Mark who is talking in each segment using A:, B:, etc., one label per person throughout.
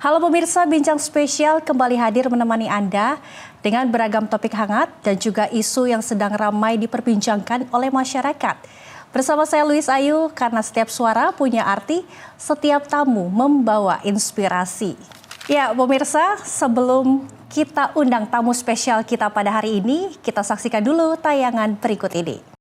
A: Halo pemirsa, Bincang Spesial kembali hadir menemani Anda dengan beragam topik hangat dan juga isu yang sedang ramai diperbincangkan oleh masyarakat. Bersama saya Luis Ayu, karena setiap suara punya arti, setiap tamu membawa inspirasi. Ya pemirsa, sebelum kita undang tamu spesial kita pada hari ini, kita saksikan dulu tayangan berikut ini.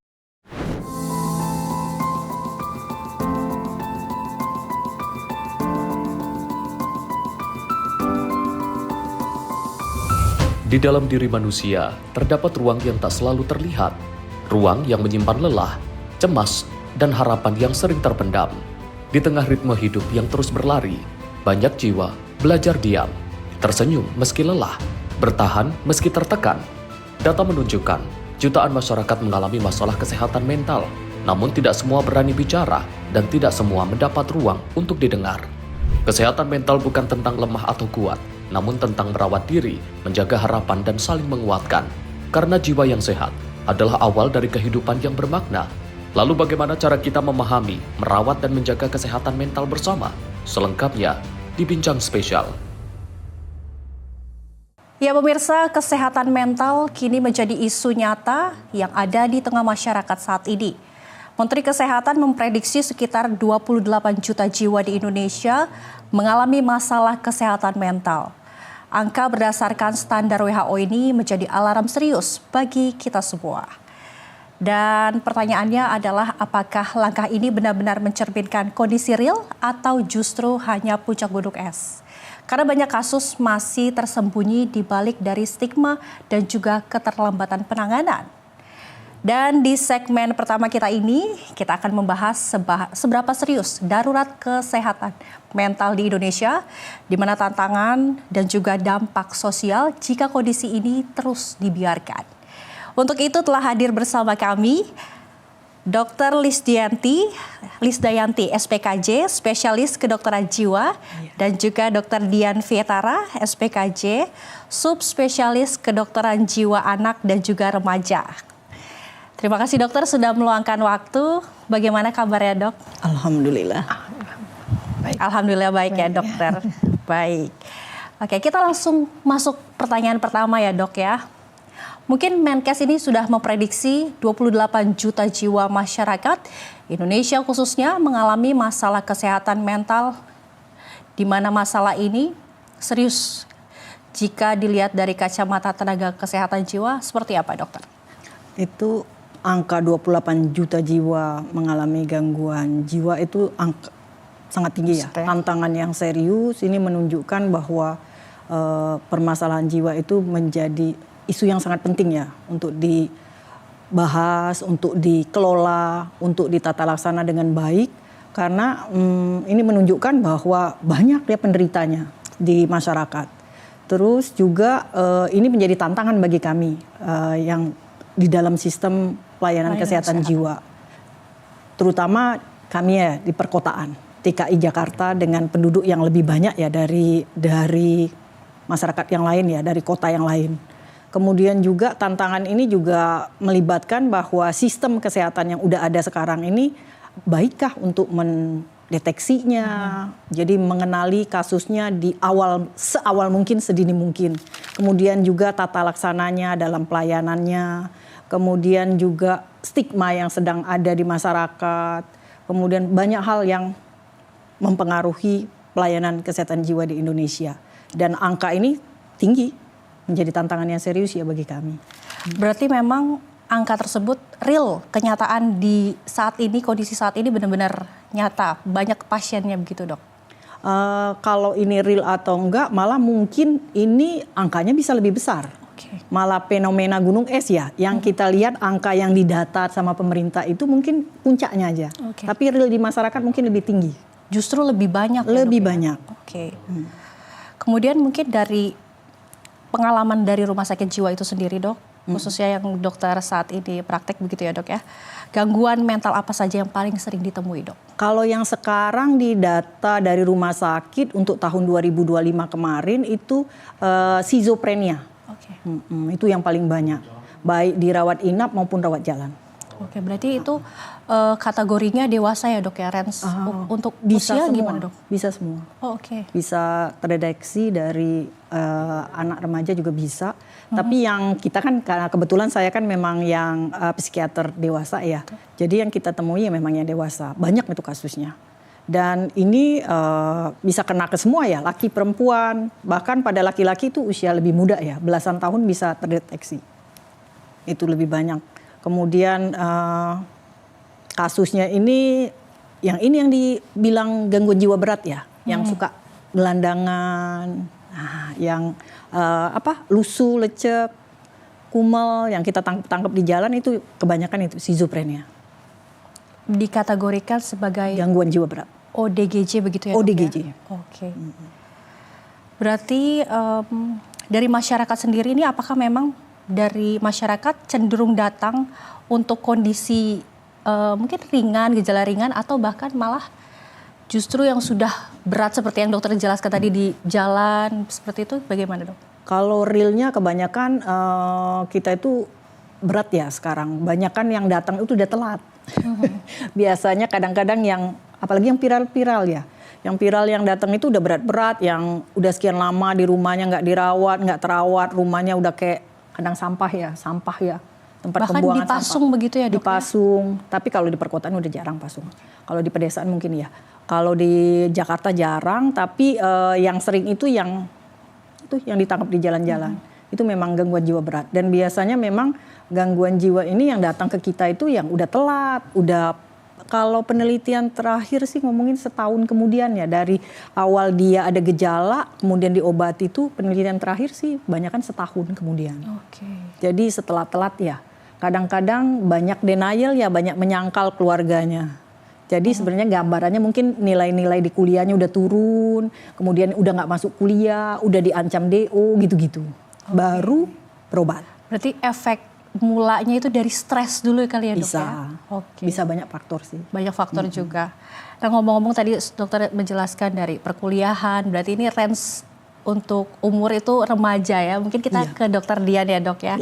B: Di dalam diri manusia, terdapat ruang yang tak selalu terlihat. Ruang yang menyimpan lelah, cemas, dan harapan yang sering terpendam. Di tengah ritme hidup yang terus berlari, banyak jiwa belajar diam, tersenyum meski lelah, bertahan meski tertekan. Data menunjukkan, jutaan masyarakat mengalami masalah kesehatan mental, namun tidak semua berani bicara dan tidak semua mendapat ruang untuk didengar. Kesehatan mental bukan tentang lemah atau kuat, namun tentang merawat diri, menjaga harapan dan saling menguatkan. Karena jiwa yang sehat adalah awal dari kehidupan yang bermakna. Lalu bagaimana cara kita memahami, merawat dan menjaga kesehatan mental bersama? Selengkapnya di Bincang Spesial.
A: Ya pemirsa, kesehatan mental kini menjadi isu nyata yang ada di tengah masyarakat saat ini. Menteri Kesehatan memprediksi sekitar 28 juta jiwa di Indonesia mengalami masalah kesehatan mental. Angka berdasarkan standar WHO ini menjadi alarm serius bagi kita semua. Dan pertanyaannya adalah apakah langkah ini benar-benar mencerminkan kondisi real atau justru hanya puncak gunung es? Karena banyak kasus masih tersembunyi di balik dari stigma dan juga keterlambatan penanganan. Dan di segmen pertama kita ini, kita akan membahas seberapa serius darurat kesehatan mental di Indonesia, di mana tantangan dan juga dampak sosial jika kondisi ini terus dibiarkan. Untuk itu telah hadir bersama kami Dr. Lisdayanti, SPKJ, spesialis kedokteran jiwa, dan juga Dr. Dian Vietara, SPKJ, subspesialis kedokteran jiwa anak dan juga remaja. Terima kasih dokter sudah meluangkan waktu. Bagaimana kabarnya dok?
C: Alhamdulillah.
A: Baik. Alhamdulillah baik ya dokter. Baik. Oke, kita langsung masuk pertanyaan pertama ya dok ya. Mungkin Menkes ini sudah memprediksi 28 juta jiwa masyarakat Indonesia khususnya mengalami masalah kesehatan mental, di mana masalah ini serius jika dilihat dari kacamata tenaga kesehatan jiwa. Seperti apa dokter?
C: Itu angka 28 juta jiwa mengalami gangguan jiwa itu angka sangat tinggi ya. Tantangan yang serius ini menunjukkan bahwa permasalahan jiwa itu menjadi isu yang sangat penting ya untuk dibahas, untuk dikelola, untuk ditata laksana dengan baik. Karena ini menunjukkan bahwa banyak ya penderitanya di masyarakat. Terus juga ini menjadi tantangan bagi kami yang di dalam sistem pelayanan kesehatan jiwa. Terutama kami ya di perkotaan, DKI Jakarta dengan penduduk yang lebih banyak ya dari masyarakat yang lain ya, dari kota yang lain. Kemudian juga tantangan ini juga melibatkan bahwa sistem kesehatan yang udah ada sekarang ini baikkah untuk mendeteksinya, jadi mengenali kasusnya di seawal mungkin, sedini mungkin. Kemudian juga tata laksananya dalam pelayanannya, kemudian juga stigma yang sedang ada di masyarakat, kemudian banyak hal yang mempengaruhi pelayanan kesehatan jiwa di Indonesia. Dan angka ini tinggi, menjadi tantangan yang serius ya bagi kami.
A: Berarti memang angka tersebut real, kenyataan di saat ini, kondisi saat ini benar-benar nyata, banyak pasiennya begitu dok?
C: Kalau ini real atau enggak, malah mungkin ini angkanya bisa lebih besar. Malah fenomena gunung es ya, yang kita lihat angka yang didata sama pemerintah itu mungkin puncaknya aja. Tapi real di masyarakat mungkin lebih tinggi.
A: Justru lebih banyak
C: lebih
A: ya,
C: banyak.
A: Kemudian mungkin dari pengalaman dari rumah sakit jiwa itu sendiri dok, khususnya yang dokter saat ini praktek begitu ya dok ya, gangguan mental apa saja yang paling sering ditemui dok?
C: Kalau yang sekarang di data dari rumah sakit untuk tahun 2025 kemarin itu skizofrenia. Itu yang paling banyak, baik dirawat inap maupun rawat jalan.
A: Oke, berarti itu kategorinya dewasa ya dok ya, Rens? Untuk
C: Bisa
A: usia
C: semua,
A: gimana dok?
C: bisa semua.
A: Oh, oke.
C: Bisa terdeteksi dari anak remaja juga bisa. Tapi yang kita kan, karena kebetulan saya kan memang yang psikiater dewasa ya. Jadi yang kita temui ya memang yang dewasa. Banyak itu kasusnya. Dan ini bisa kena ke semua ya, laki perempuan. Bahkan pada laki-laki itu usia lebih muda ya, belasan tahun bisa terdeteksi. Itu lebih banyak. Kemudian kasusnya ini yang dibilang gangguan jiwa berat ya, yang suka gelandangan, yang lusuh, lecek, kumel, yang kita tangkap di jalan itu kebanyakan itu schizophrenia.
A: Dikategorikan sebagai
C: Gangguan jiwa berat.
A: ODGJ begitu ya dok?
C: ODGJ.
A: Ya? Oke. Berarti dari masyarakat sendiri ini apakah memang dari masyarakat cenderung datang untuk kondisi mungkin ringan, gejala ringan, atau bahkan malah justru yang sudah berat seperti yang dokter jelaskan tadi di jalan, seperti itu bagaimana dok?
C: Kalau realnya kebanyakan kita itu berat ya sekarang. Banyakan yang datang itu udah telat. Biasanya kadang-kadang yang, apalagi yang viral-viral ya. Yang viral yang datang itu udah berat-berat, yang udah sekian lama di rumahnya nggak dirawat, nggak terawat, rumahnya udah kayak kadang sampah ya, tempat
A: bahkan
C: pembuangan
A: dipasung
C: sampah.
A: Begitu ya dok?
C: Dipasung, tapi kalau di perkotaan udah jarang pasung. Kalau di pedesaan mungkin ya. Kalau di Jakarta jarang, tapi yang sering itu yang ditangkap di jalan-jalan. Itu memang gangguan jiwa berat. Dan biasanya memang gangguan jiwa ini yang datang ke kita itu yang udah telat, kalau penelitian terakhir sih ngomongin setahun kemudian ya, dari awal dia ada gejala kemudian diobati, itu penelitian terakhir sih banyak kan setahun kemudian.
A: Oke.
C: Jadi setelah telat ya, kadang-kadang banyak denial ya, banyak menyangkal keluarganya. Jadi sebenarnya gambarannya mungkin nilai-nilai di kuliahnya udah turun, kemudian udah nggak masuk kuliah, udah diancam DO gitu-gitu, baru berobat.
A: Berarti efek mulanya itu dari stres dulu kali ya dok
C: Bisa.
A: ya? Oke.
C: Bisa banyak faktor sih.
A: Banyak faktor juga. Nah ngomong-ngomong tadi dokter menjelaskan dari perkuliahan, berarti ini range untuk umur itu remaja ya. Mungkin kita ke dokter Dian ya dok ya.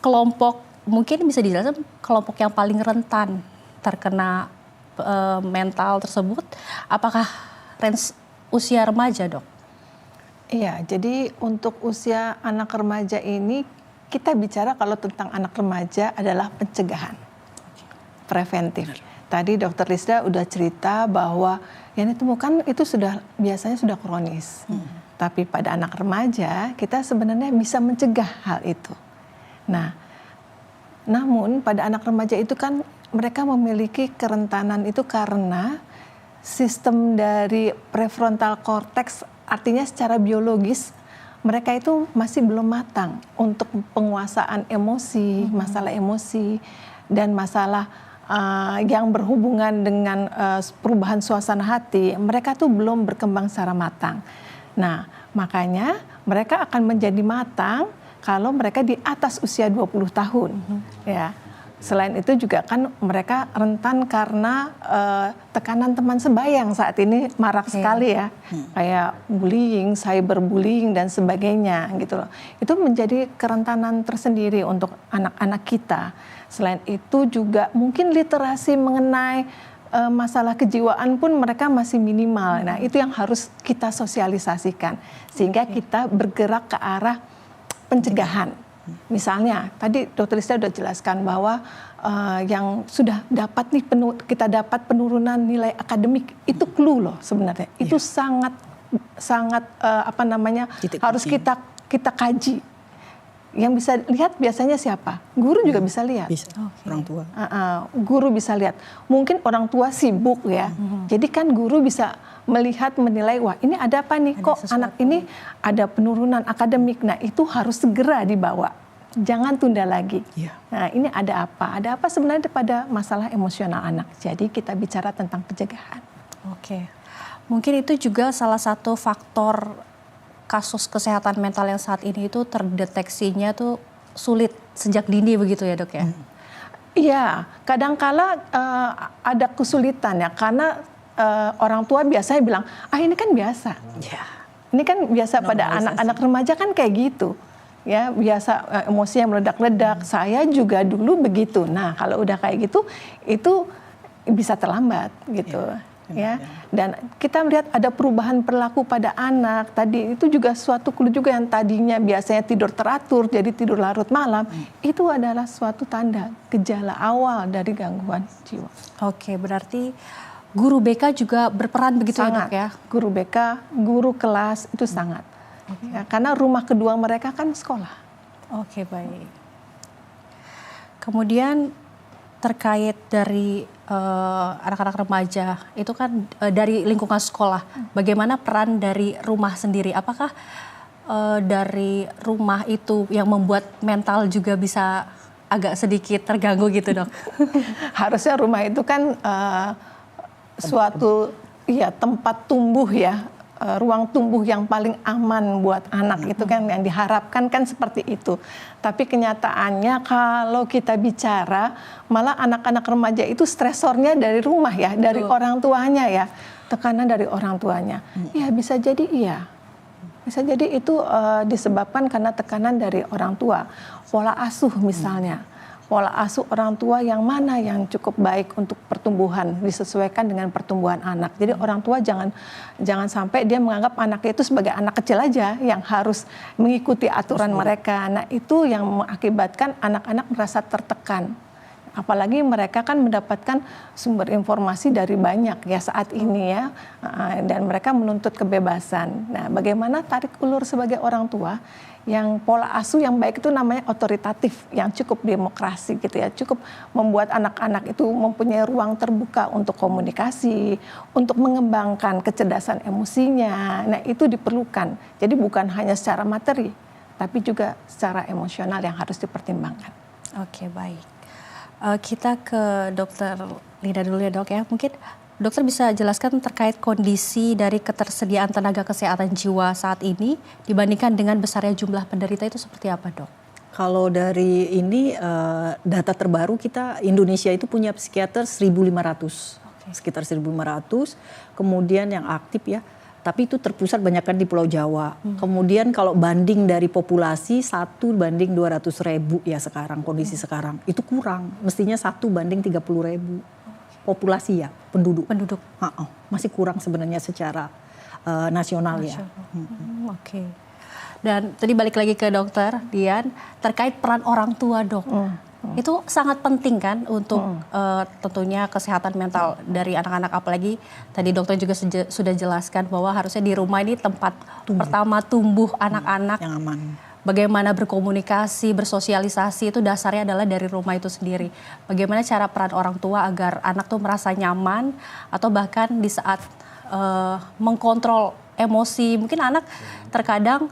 A: Kelompok, mungkin bisa dijelaskan kelompok yang paling rentan terkena mental tersebut, apakah range usia remaja dok?
D: Iya, jadi untuk usia anak remaja ini kita bicara kalau tentang anak remaja adalah pencegahan, preventif. Tadi Dokter Lisda udah cerita bahwa yang ditemukan itu biasanya sudah kronis. Tapi pada anak remaja kita sebenarnya bisa mencegah hal itu. Nah, namun pada anak remaja itu kan mereka memiliki kerentanan itu karena sistem dari prefrontal cortex, artinya secara biologis mereka itu masih belum matang untuk penguasaan emosi, masalah emosi, dan masalah yang berhubungan dengan perubahan suasana hati. Mereka tuh belum berkembang secara matang. Nah, makanya mereka akan menjadi matang kalau mereka di atas usia 20 tahun. Ya. Selain itu juga kan mereka rentan karena tekanan teman sebayang saat ini marak sekali ya. Kayak bullying, cyberbullying dan sebagainya gitu loh. Itu menjadi kerentanan tersendiri untuk anak-anak kita. Selain itu juga mungkin literasi mengenai masalah kejiwaan pun mereka masih minimal. Nah, itu yang harus kita sosialisasikan sehingga kita bergerak ke arah pencegahan. Misalnya, tadi Dr. Lisda sudah jelaskan bahwa yang sudah dapat nih kita dapat penurunan nilai akademik, itu clue loh sebenarnya. Itu sangat harus kita kaji. Yang bisa lihat biasanya siapa? Guru juga bisa lihat.
C: Bisa. Orang tua.
D: Guru bisa lihat. Mungkin orang tua sibuk ya. Jadi kan guru bisa melihat, menilai, wah ini ada apa nih, kok anak ini ada penurunan akademik. Nah itu harus segera dibawa. Jangan tunda lagi. Nah ini ada apa? Ada apa sebenarnya pada masalah emosional anak. Jadi kita bicara tentang pencegahan.
A: Oke. Mungkin itu juga salah satu faktor kasus kesehatan mental yang saat ini itu terdeteksinya tuh sulit sejak dini begitu ya dok ya?
D: Iya, kadangkala ada kesulitan ya karena orang tua biasanya bilang, ini kan biasa. Ini kan biasa pada anak-anak remaja kan kayak gitu. ya biasa emosinya meledak-ledak. Saya juga dulu begitu. Nah, kalau udah kayak gitu, itu bisa terlambat gitu. Ya, dan kita melihat ada perubahan perilaku pada anak. Tadi itu juga suatu clue juga, yang tadinya biasanya tidur teratur jadi tidur larut malam. Itu adalah suatu tanda gejala awal dari gangguan jiwa.
A: Oke, berarti guru BK juga berperan begitu
D: Sangat,
A: ya, Dok ya?
D: Guru BK, guru kelas itu sangat. Ya, karena rumah kedua mereka kan sekolah.
A: Oke, baik. Kemudian terkait dari anak-anak remaja, itu kan dari lingkungan sekolah, bagaimana peran dari rumah sendiri? Apakah dari rumah itu yang membuat mental juga bisa agak sedikit terganggu gitu, Dok?
D: Harusnya rumah itu kan suatu tempat tumbuh ya, ruang tumbuh yang paling aman buat anak, itu kan yang diharapkan kan seperti itu. Tapi kenyataannya kalau kita bicara, malah anak-anak remaja itu stresornya dari rumah ya, dari orang tuanya ya, tekanan dari orang tuanya. Ya bisa jadi iya. Bisa jadi itu disebabkan karena tekanan dari orang tua. Pola asuh misalnya. Pola asuh orang tua yang mana yang cukup baik untuk pertumbuhan, disesuaikan dengan pertumbuhan anak. Jadi orang tua jangan sampai dia menganggap anaknya itu sebagai anak kecil aja yang harus mengikuti aturan mereka. Nah, itu yang mengakibatkan anak-anak merasa tertekan. Apalagi mereka kan mendapatkan sumber informasi dari banyak ya saat ini ya, dan mereka menuntut kebebasan. Nah, bagaimana tarik ulur sebagai orang tua yang pola asuh yang baik itu namanya otoritatif, yang cukup demokrasi gitu ya, cukup membuat anak-anak itu mempunyai ruang terbuka untuk komunikasi, untuk mengembangkan kecerdasan emosinya. Nah, itu diperlukan. Jadi bukan hanya secara materi, tapi juga secara emosional yang harus dipertimbangkan.
A: Oke, baik. Kita ke Dokter Lida dulu ya, Dok ya. Mungkin dokter bisa jelaskan terkait kondisi dari ketersediaan tenaga kesehatan jiwa saat ini dibandingkan dengan besarnya jumlah penderita itu seperti apa, Dok?
C: Kalau dari ini data terbaru kita, Indonesia itu punya psikiater 1.500, sekitar 1.500. Kemudian yang aktif ya, tapi itu terpusat banyakkan di Pulau Jawa. Kemudian kalau banding dari populasi 1:200.000 ya sekarang, kondisi sekarang. Itu kurang, mestinya 1:30.000 populasi ya, penduduk. Masih kurang sebenarnya secara nasional ya.
A: Oke. Dan tadi balik lagi ke Dokter Dian, terkait peran orang tua, Dok. Itu sangat penting kan untuk tentunya kesehatan mental dari anak-anak, apalagi tadi dokter juga sudah jelaskan bahwa harusnya di rumah ini tempat pertama tumbuh anak-anak.
C: Yang aman.
A: Bagaimana berkomunikasi, bersosialisasi itu dasarnya adalah dari rumah itu sendiri. Bagaimana cara peran orang tua agar anak tuh merasa nyaman atau bahkan di saat mengkontrol emosi, mungkin anak terkadang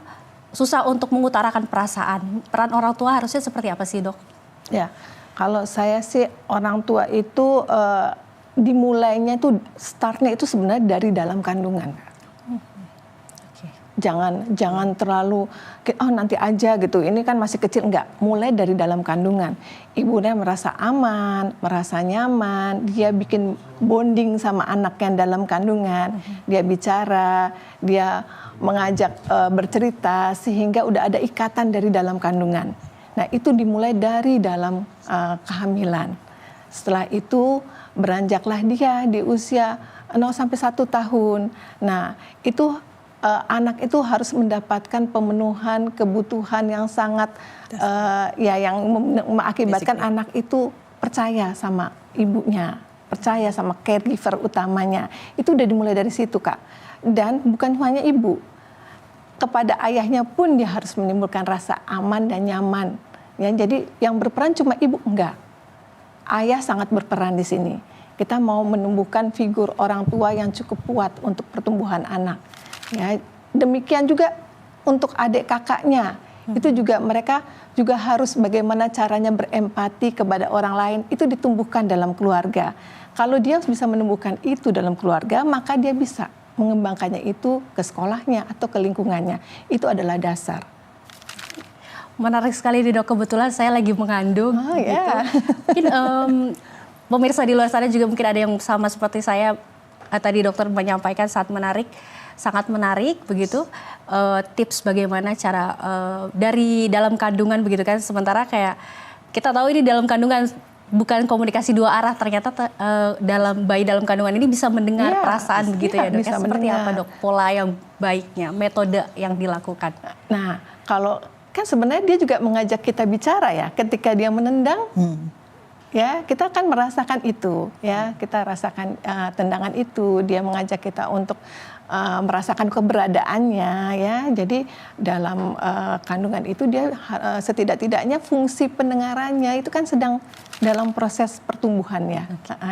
A: susah untuk mengutarakan perasaan. Peran orang tua harusnya seperti apa sih, Dok?
D: Ya, kalau saya sih orang tua itu dimulainya itu startnya itu sebenarnya dari dalam kandungan. Jangan terlalu nanti aja gitu. Ini kan masih kecil, enggak. Mulai dari dalam kandungan. Ibunya merasa aman, merasa nyaman, dia bikin bonding sama anak yang dalam kandungan. Dia bicara, dia mengajak bercerita sehingga udah ada ikatan dari dalam kandungan. Nah, itu dimulai dari dalam kehamilan. Setelah itu beranjaklah dia di usia 0 sampai 1 tahun. Nah, itu anak itu harus mendapatkan pemenuhan kebutuhan yang sangat yang mengakibatkan anak itu percaya sama ibunya, percaya sama caregiver utamanya. Itu udah dimulai dari situ, Kak. Dan bukan hanya ibu. Kepada ayahnya pun dia harus menimbulkan rasa aman dan nyaman. Ya, jadi yang berperan cuma ibu, enggak. Ayah sangat berperan di sini. Kita mau menumbuhkan figur orang tua yang cukup kuat untuk pertumbuhan anak. Ya, demikian juga untuk adik kakaknya. Itu juga mereka juga harus bagaimana caranya berempati kepada orang lain. Itu ditumbuhkan dalam keluarga. Kalau dia bisa menumbuhkan itu dalam keluarga, maka dia bisa mengembangkannya itu ke sekolahnya atau ke lingkungannya. Itu adalah dasar.
A: Menarik sekali nih, Dok. Kebetulan saya lagi mengandung. Gitu. Mungkin pemirsa di luar sana juga mungkin ada yang sama seperti saya. Tadi dokter menyampaikan saat menarik. sangat menarik begitu, tips bagaimana cara dari dalam kandungan begitu kan, sementara kayak kita tahu ini dalam kandungan bukan komunikasi dua arah, ternyata dalam bayi dalam kandungan ini bisa mendengar perasaan begitu ya Dok. Seperti apa Dok pola yang baiknya, metode yang dilakukan?
D: Nah, kalau kan sebenarnya dia juga mengajak kita bicara ya, ketika dia menendang. Ya, kita akan merasakan itu, ya, kita rasakan tendangan itu, dia mengajak kita untuk merasakan keberadaannya, ya. Jadi dalam kandungan itu dia setidak-tidaknya fungsi pendengarannya itu kan sedang dalam proses pertumbuhannya.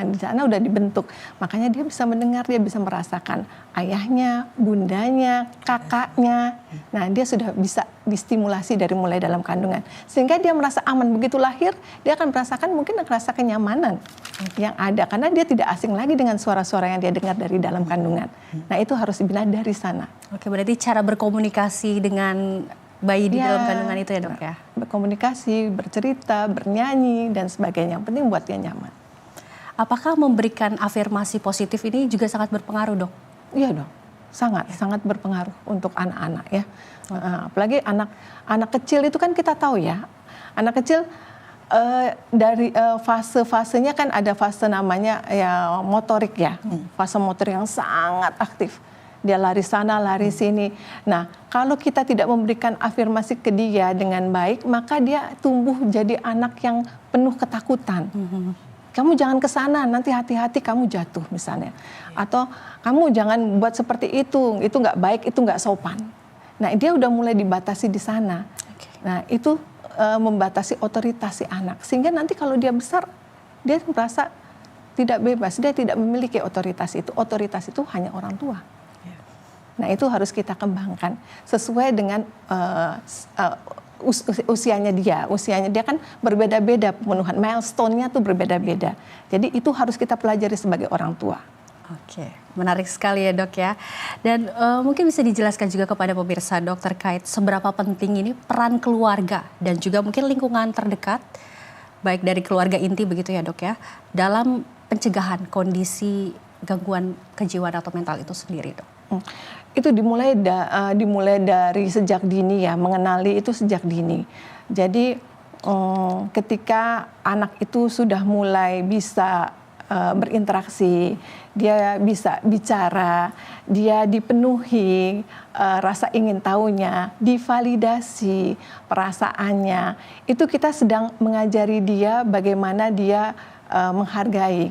D: Di sana udah dibentuk, makanya dia bisa mendengar, dia bisa merasakan ayahnya, bundanya, kakaknya. Nah, dia sudah bisa distimulasi dari mulai dalam kandungan, sehingga dia merasa aman. Begitu lahir, dia akan merasakan mungkin rasa kenyamanan yang ada, karena dia tidak asing lagi dengan suara-suara yang dia dengar dari dalam kandungan. Nah, itu harus dibina dari sana.
A: Oke, berarti cara berkomunikasi dengan bayi di dalam kandungan itu ya Dok ya?
D: Berkomunikasi, bercerita, bernyanyi, dan sebagainya. Yang penting buat dia nyaman.
A: Apakah memberikan afirmasi positif ini juga sangat berpengaruh Dok?
D: Iya dong, sangat berpengaruh untuk anak-anak ya. Apalagi anak kecil itu kan kita tahu ya, anak kecil dari fase-fasenya kan ada fase namanya ya motorik ya, fase motorik yang sangat aktif. Dia lari sana, lari sini. Nah, kalau kita tidak memberikan afirmasi ke dia dengan baik, maka dia tumbuh jadi anak yang penuh ketakutan. Kamu jangan ke sana, nanti hati-hati kamu jatuh misalnya. Atau kamu jangan buat seperti itu nggak baik, itu nggak sopan. Nah, dia udah mulai dibatasi di sana. Nah, itu membatasi otoritas si anak. Sehingga nanti kalau dia besar, dia merasa tidak bebas, dia tidak memiliki otoritas itu. Otoritas itu hanya orang tua. Nah, itu harus kita kembangkan sesuai dengan usianya dia. Usianya dia kan berbeda-beda, pemenuhan milestone-nya tuh berbeda-beda. Jadi itu harus kita pelajari sebagai orang tua.
A: Oke, menarik sekali ya Dok ya. Dan mungkin bisa dijelaskan juga kepada pemirsa Dok terkait seberapa penting ini peran keluarga dan juga mungkin lingkungan terdekat, baik dari keluarga inti begitu ya Dok ya, dalam pencegahan kondisi gangguan kejiwaan atau mental itu sendiri Dok.
D: Itu dimulai dari sejak dini ya, mengenali itu sejak dini. Jadi ketika anak itu sudah mulai bisa berinteraksi, dia bisa bicara, dia dipenuhi rasa ingin tahunya, divalidasi perasaannya, itu kita sedang mengajari dia bagaimana dia menghargai,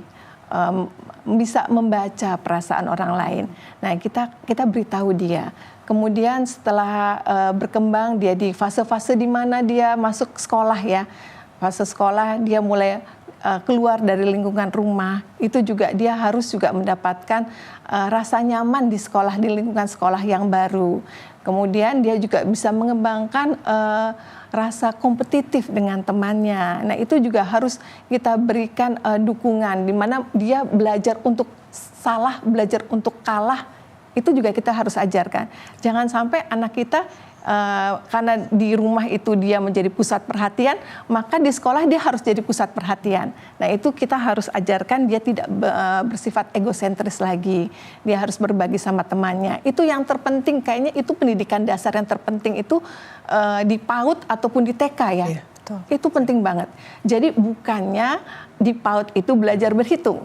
D: bisa membaca perasaan orang lain. Nah, kita beritahu dia. Kemudian setelah berkembang, dia di fase-fase di mana dia masuk sekolah ya. Fase sekolah dia mulai keluar dari lingkungan rumah. Itu juga dia harus juga mendapatkan rasa nyaman di sekolah, di lingkungan sekolah yang baru. Kemudian dia juga bisa mengembangkan rasa kompetitif dengan temannya. Nah, itu juga harus kita berikan dukungan, di mana dia belajar untuk salah, belajar untuk kalah. Itu juga kita harus ajarkan. Jangan sampai anak kita karena di rumah itu dia menjadi pusat perhatian, maka di sekolah dia harus jadi pusat perhatian. Nah, itu kita harus ajarkan dia tidak bersifat egosentris lagi. Dia harus berbagi sama temannya. Itu yang terpenting, kayaknya itu pendidikan dasar yang terpenting itu di PAUD ataupun di TK ya. Iya, itu penting banget. Jadi bukannya di PAUD itu belajar berhitung,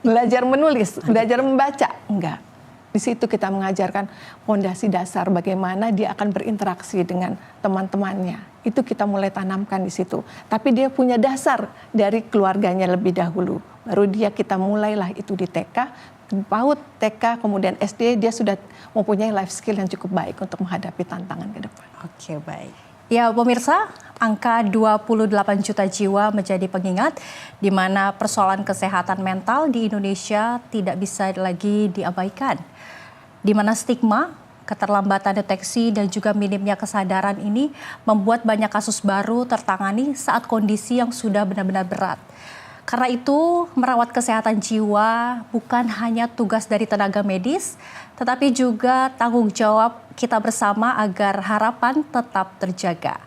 D: belajar menulis, belajar membaca, enggak. Di situ kita mengajarkan fondasi dasar bagaimana dia akan berinteraksi dengan teman-temannya. Itu kita mulai tanamkan di situ. Tapi dia punya dasar dari keluarganya lebih dahulu. Baru kita mulailah itu di TK, PAUD, TK, kemudian SD, dia sudah mempunyai life skill yang cukup baik untuk menghadapi tantangan ke depan.
A: Oke, baik. Ya pemirsa, angka 28 juta jiwa menjadi pengingat di mana persoalan kesehatan mental di Indonesia tidak bisa lagi diabaikan. Di mana stigma, keterlambatan deteksi dan juga minimnya kesadaran ini membuat banyak kasus baru tertangani saat kondisi yang sudah benar-benar berat. Karena itu, merawat kesehatan jiwa bukan hanya tugas dari tenaga medis, tetapi juga tanggung jawab kita bersama agar harapan tetap terjaga.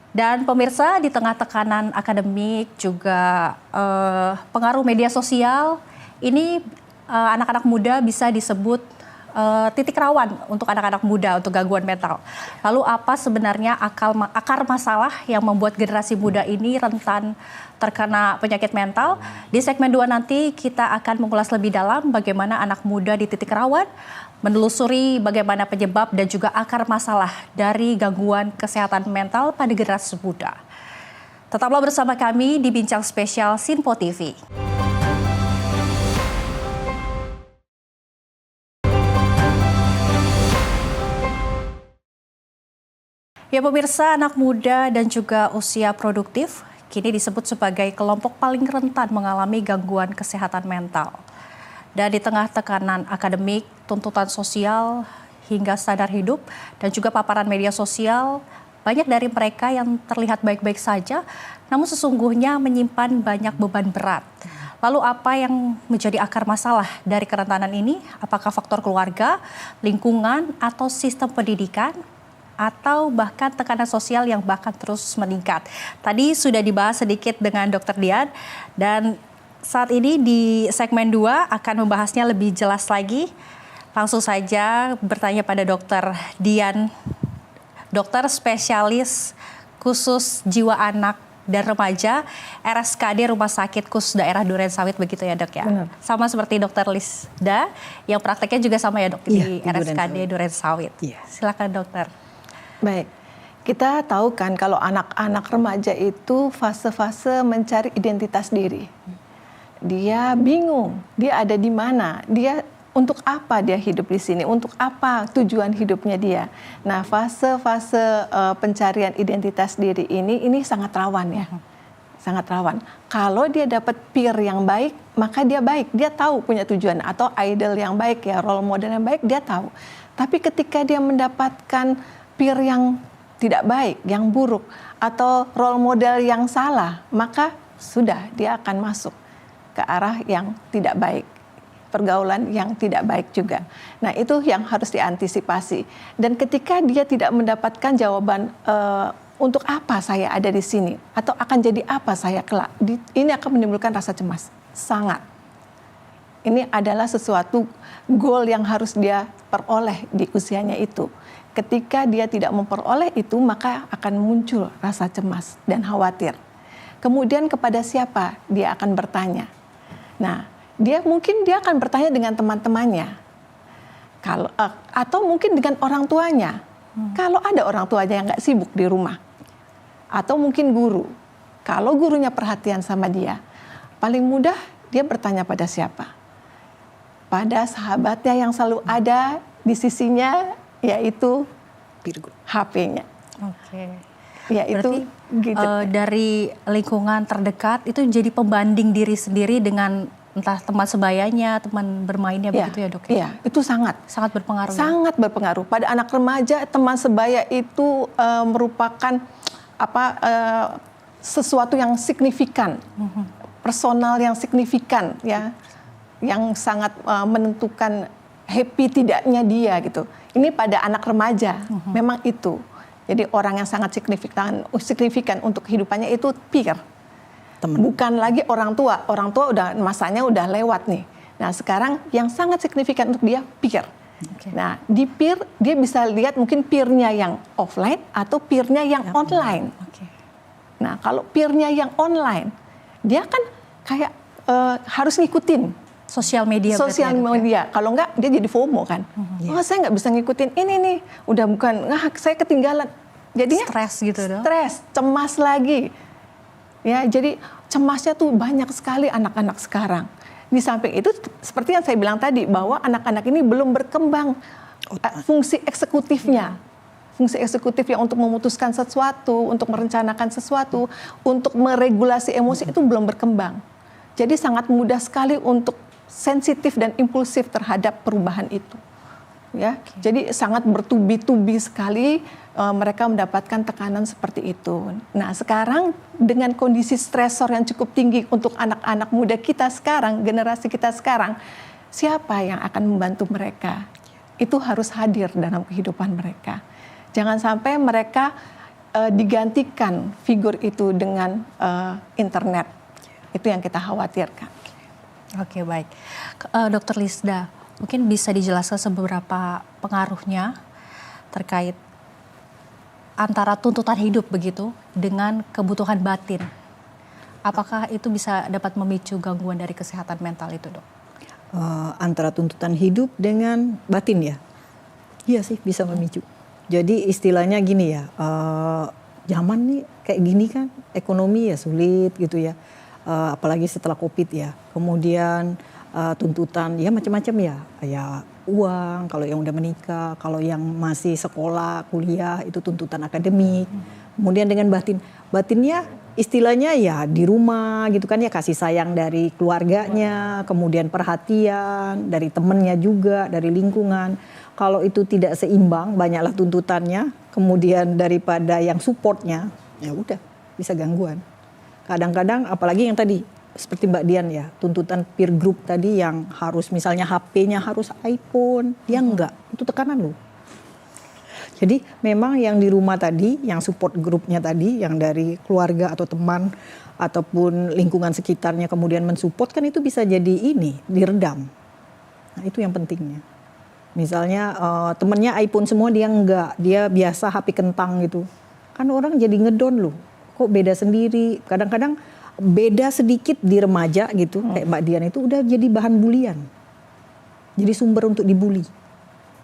A: Dan pemirsa, di tengah tekanan akademik juga pengaruh media sosial, ini anak-anak muda bisa disebut titik rawan untuk anak-anak muda untuk gangguan mental. Lalu apa sebenarnya akar masalah yang membuat generasi muda ini rentan terkena penyakit mental? Di segmen 2 nanti kita akan mengulas lebih dalam bagaimana anak muda di titik rawan, menelusuri bagaimana penyebab dan juga akar masalah dari gangguan kesehatan mental pada generasi muda. Tetaplah bersama kami di Bincang Spesial Sinpo TV. Ya pemirsa, anak muda dan juga usia produktif kini disebut sebagai kelompok paling rentan mengalami gangguan kesehatan mental. Dan di tengah tekanan akademik, tuntutan sosial, hingga standar hidup, dan juga paparan media sosial, banyak dari mereka yang terlihat baik-baik saja, namun sesungguhnya menyimpan banyak beban berat. Lalu apa yang menjadi akar masalah dari kerentanan ini? Apakah faktor keluarga, lingkungan, atau sistem pendidikan? Atau bahkan tekanan sosial yang bahkan terus meningkat. Tadi sudah dibahas sedikit dengan Dr. Dian, dan saat ini di segmen 2 akan membahasnya lebih jelas lagi. Langsung saja bertanya pada Dr. Dian, dokter spesialis khusus jiwa anak dan remaja RSKD Rumah Sakit Khusus Daerah Durensawit, begitu ya dok ya?
C: Benar.
A: Sama seperti Dr. Lisda yang prakteknya juga sama ya dok, di RSKD Durensawit. Silakan dokter.
D: Baik, kita tahu kan kalau anak-anak remaja itu fase-fase mencari identitas diri. Dia bingung, dia ada di mana, dia untuk apa dia hidup di sini, untuk apa tujuan hidupnya dia. Nah, fase-fase pencarian identitas diri ini sangat rawan ya, sangat rawan. Kalau dia dapat peer yang baik, maka dia baik, dia tahu punya tujuan, atau idol yang baik ya, role model yang baik, dia tahu. Tapi ketika dia mendapatkan peer yang tidak baik, yang buruk, atau role model yang salah, maka sudah dia akan masuk ke arah yang tidak baik, pergaulan yang tidak baik juga. Nah, itu yang harus diantisipasi. Dan ketika dia tidak mendapatkan jawaban untuk apa saya ada di sini, atau akan jadi apa saya kelak, ini akan menimbulkan rasa cemas, sangat. Ini adalah sesuatu goal yang harus dia peroleh di usianya itu. Ketika dia tidak memperoleh itu, maka akan muncul rasa cemas dan khawatir. Kemudian kepada siapa dia akan bertanya? Nah, dia akan bertanya dengan teman-temannya, atau mungkin dengan orang tuanya. Kalau ada orang tuanya yang nggak sibuk di rumah, atau mungkin guru. Kalau gurunya perhatian sama dia, paling mudah dia bertanya pada siapa? Pada sahabatnya yang selalu ada di sisinya, yaitu HP-nya.
A: Oke.
D: Ya,
A: berarti
D: itu gitu.
A: Dari lingkungan terdekat itu jadi pembanding diri sendiri dengan entah teman sebayanya, teman bermainnya, begitu ya dok?
D: Iya, itu sangat
A: berpengaruh.
D: Sangat berpengaruh. Pada anak remaja, teman sebaya itu merupakan sesuatu yang signifikan, personal yang signifikan ya, yang sangat menentukan happy tidaknya dia gitu. Ini pada anak remaja, memang itu. Jadi orang yang sangat signifikan untuk kehidupannya itu peer. Bukan lagi orang tua. Orang tua masanya udah lewat nih. Nah, sekarang yang sangat signifikan untuk dia peer. Okay. Nah, di peer dia bisa lihat mungkin peernya yang offline atau peernya yang online. Okay. Nah, kalau peernya yang online, dia kan kayak harus ngikutin sosial media. Kalau enggak dia jadi FOMO kan. Saya nggak bisa ngikutin ini nih, udah bukan, saya ketinggalan. Jadinya
A: stres gitu dong.
D: Stres, cemas lagi. Ya, jadi cemasnya tuh banyak sekali anak-anak sekarang. Di samping itu seperti yang saya bilang tadi, bahwa anak-anak ini belum berkembang fungsi eksekutifnya. Fungsi eksekutif yang untuk memutuskan sesuatu, untuk merencanakan sesuatu, untuk meregulasi emosi itu belum berkembang. Jadi sangat mudah sekali untuk sensitif dan impulsif terhadap perubahan itu. Ya, jadi sangat bertubi-tubi sekali mereka mendapatkan tekanan seperti itu. Nah, sekarang dengan kondisi stresor yang cukup tinggi untuk anak-anak muda kita sekarang, generasi kita sekarang, siapa yang akan membantu mereka? Itu harus hadir dalam kehidupan mereka. Jangan sampai mereka digantikan figur itu dengan internet. Itu yang kita khawatirkan.
A: Oke, baik. Dokter Lisda, mungkin bisa dijelaskan seberapa pengaruhnya terkait antara tuntutan hidup begitu dengan kebutuhan batin. Apakah itu bisa dapat memicu gangguan dari kesehatan mental itu, Dok?
C: Antara tuntutan hidup dengan batin ya? Iya sih bisa memicu. Jadi istilahnya gini ya, zaman nih kayak gini kan ekonomi ya sulit gitu ya. Apalagi setelah COVID ya. Kemudian tuntutan ya macam-macam ya. Ya uang kalau yang udah menikah, kalau yang masih sekolah, kuliah itu tuntutan akademik. Kemudian dengan batin. Batinnya istilahnya ya di rumah gitu kan ya, kasih sayang dari keluarganya, kemudian perhatian dari temennya juga, dari lingkungan. Kalau itu tidak seimbang, banyaklah tuntutannya, kemudian daripada yang supportnya, ya udah bisa gangguan. Kadang-kadang apalagi yang tadi seperti Mbak Dian ya, tuntutan peer group tadi yang harus misalnya HP-nya harus iPhone, dia enggak, itu tekanan loh. Jadi memang yang di rumah tadi, yang support grupnya tadi, yang dari keluarga atau teman ataupun lingkungan sekitarnya kemudian mensupport kan itu bisa jadi ini, diredam. Nah itu yang pentingnya. Misalnya temennya iPhone semua dia enggak, dia biasa HP kentang gitu. Kan orang jadi ngedon loh. Kok beda sendiri, kadang-kadang beda sedikit di remaja gitu, kayak Mbak Dian itu udah jadi bahan bulian. Jadi sumber untuk dibully.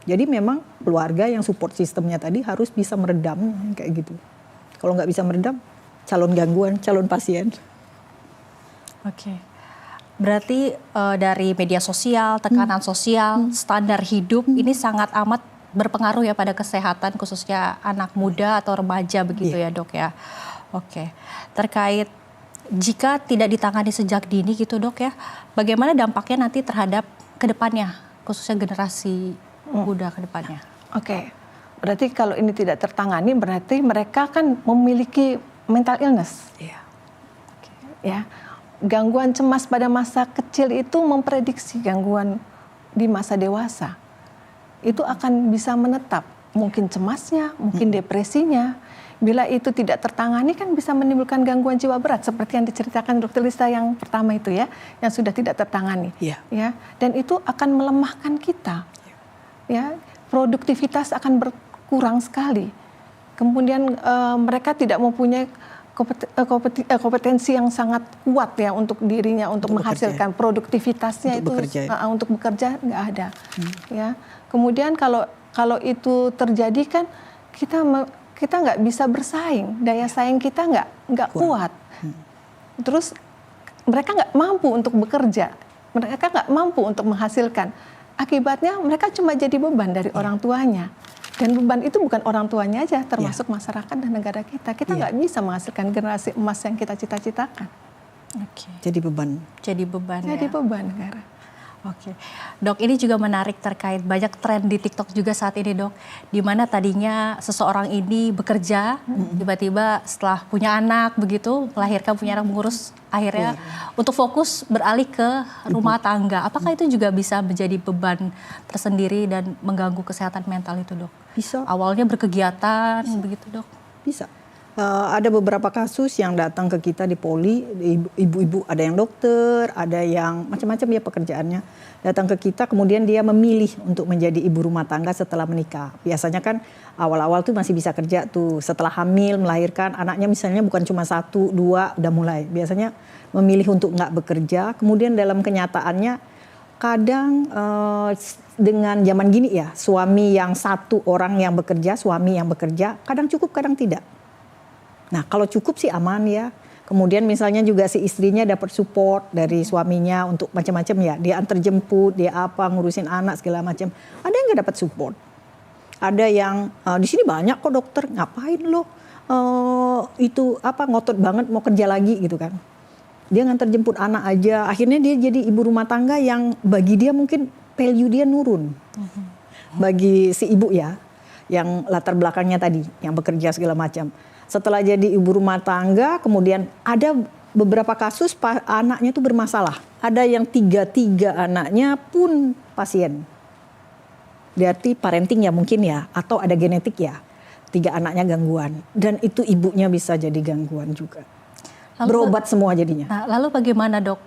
C: Jadi memang keluarga yang support sistemnya tadi harus bisa meredam kayak gitu. Kalau nggak bisa meredam, calon gangguan, calon pasien.
A: Oke. Berarti dari media sosial, tekanan sosial, standar hidup ini sangat amat berpengaruh ya pada kesehatan khususnya anak muda atau remaja begitu ya Dok ya. Oke, terkait jika tidak ditangani sejak dini gitu Dok ya, bagaimana dampaknya nanti terhadap kedepannya, khususnya generasi muda kedepannya?
D: Oke, berarti kalau ini tidak tertangani berarti mereka kan memiliki mental illness.
C: Iya.
D: Ya, gangguan cemas pada masa kecil itu memprediksi gangguan di masa dewasa. Itu akan bisa menetap, mungkin cemasnya, mungkin depresinya. Bila itu tidak tertangani kan bisa menimbulkan gangguan jiwa berat seperti yang diceritakan Dr. Lista yang pertama itu ya, yang sudah tidak tertangani.
C: Iya.
D: Ya, dan itu akan melemahkan kita. Ya, produktivitas akan berkurang sekali. Kemudian mereka tidak mempunyai kompetensi yang sangat kuat ya untuk dirinya untuk menghasilkan bekerja. Produktivitasnya untuk itu bekerja, untuk bekerja nggak ada. Ya, kemudian kalau itu terjadi kan kita nggak bisa bersaing, daya saing kita nggak kuat. Terus mereka nggak mampu untuk bekerja, mereka nggak mampu untuk menghasilkan. Akibatnya mereka cuma jadi beban dari orang tuanya. Dan beban itu bukan orang tuanya aja, termasuk masyarakat dan negara kita. Kita nggak bisa menghasilkan generasi emas yang kita cita-citakan.
A: Oke.
C: Jadi beban.
A: Jadi beban.
D: Jadi
A: ya?
D: beban negara.
A: Oke, Dok, ini juga menarik terkait banyak tren di TikTok juga saat ini, Dok. Di mana tadinya seseorang ini bekerja, tiba-tiba setelah punya anak begitu, melahirkan punya anak, mengurus, akhirnya untuk fokus beralih ke rumah tangga. Apakah itu juga bisa menjadi beban tersendiri dan mengganggu kesehatan mental itu, Dok?
C: Bisa.
A: Awalnya berkegiatan begitu, Dok?
C: Bisa. Ada beberapa kasus yang datang ke kita di Poli, ibu-ibu, ada yang dokter, ada yang macam-macam ya pekerjaannya. Datang ke kita kemudian dia memilih untuk menjadi ibu rumah tangga setelah menikah. Biasanya kan awal-awal tuh masih bisa kerja tuh, setelah hamil, melahirkan, anaknya misalnya bukan cuma 1, 2, udah mulai. Biasanya memilih untuk nggak bekerja, kemudian dalam kenyataannya kadang dengan zaman gini ya, suami yang satu orang yang bekerja, suami yang bekerja, kadang cukup, kadang tidak. Nah kalau cukup sih aman ya. Kemudian misalnya juga si istrinya dapat support dari suaminya untuk macam-macam ya. Dia antar jemput, dia apa, ngurusin anak segala macam. Ada yang nggak dapat support. Ada yang di sini banyak kok dokter, ngapain lo itu apa ngotot banget mau kerja lagi gitu kan. Dia ngantar jemput anak aja. Akhirnya dia jadi ibu rumah tangga yang bagi dia mungkin value dia nurun. Bagi si ibu ya, yang latar belakangnya tadi, yang bekerja segala macam. Setelah jadi ibu rumah tangga, kemudian ada beberapa kasus anaknya itu bermasalah. Ada yang 3 anaknya pun pasien. Berarti parenting ya mungkin ya, atau ada genetik ya. 3 anaknya gangguan. Dan itu ibunya bisa jadi gangguan juga. berobat semua jadinya.
A: Nah, lalu bagaimana dok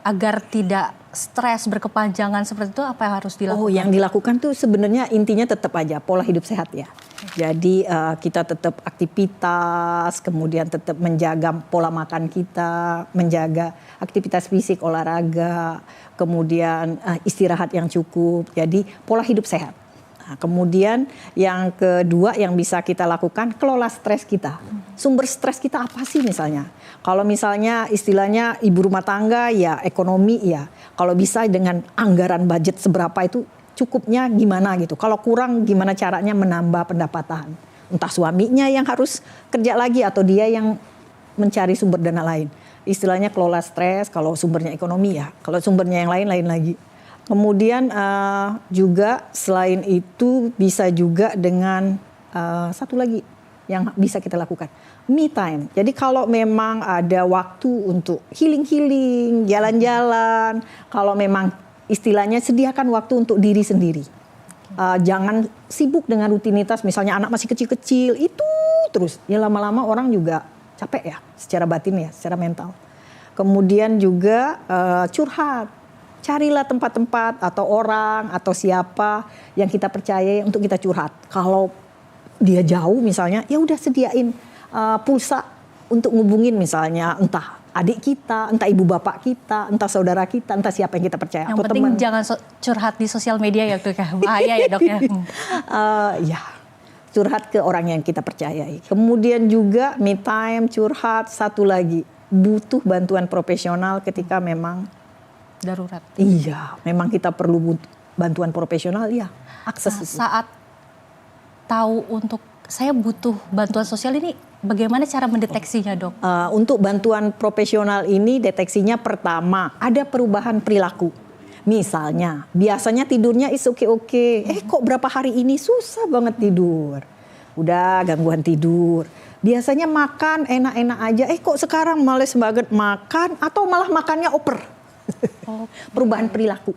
A: agar tidak stres berkepanjangan seperti itu, apa yang harus dilakukan?
C: Oh, yang dilakukan tuh sebenarnya intinya tetap aja pola hidup sehat ya. Jadi kita tetap aktivitas, kemudian tetap menjaga pola makan kita, menjaga aktivitas fisik, olahraga, kemudian istirahat yang cukup. Jadi pola hidup sehat. Nah, kemudian yang kedua yang bisa kita lakukan, kelola stres kita. Sumber stres kita apa sih misalnya? Kalau misalnya istilahnya ibu rumah tangga ya ekonomi ya. Kalau bisa dengan anggaran budget seberapa itu cukupnya gimana gitu. Kalau kurang gimana caranya menambah pendapatan. Entah suaminya yang harus kerja lagi atau dia yang mencari sumber dana lain. Istilahnya kelola stres kalau sumbernya ekonomi ya. Kalau sumbernya yang lain lagi. Kemudian juga selain itu bisa juga dengan satu lagi yang bisa kita lakukan, me time. Jadi kalau memang ada waktu untuk healing, jalan-jalan, kalau memang istilahnya sediakan waktu untuk diri sendiri. Jangan sibuk dengan rutinitas, misalnya anak masih kecil-kecil, itu terus. Ya lama-lama orang juga capek ya, secara batin ya, secara mental. Kemudian juga curhat. Carilah tempat-tempat atau orang atau siapa yang kita percaya untuk kita curhat. Kalau dia jauh misalnya, ya udah sediain pulsa untuk ngubungin misalnya entah adik kita, entah ibu bapak kita, entah saudara kita, entah siapa yang kita percaya.
A: Yang penting teman. Jangan curhat di sosial media ya dok ya, bahaya ya dok ya.
C: Ya, curhat ke orang yang kita percayai. Kemudian juga me time, curhat, satu lagi butuh bantuan profesional ketika memang
A: darurat.
C: Iya, memang kita perlu bantuan profesional ya. Akses
A: saat tahu untuk saya butuh bantuan sosial ini, bagaimana cara mendeteksinya dok?
C: Untuk bantuan profesional ini deteksinya pertama ada perubahan perilaku. Misalnya biasanya tidurnya is oke. Kok berapa hari ini susah banget tidur. Udah gangguan tidur. Biasanya makan enak-enak aja. Kok sekarang males banget makan atau malah makannya oper. Perubahan perilaku.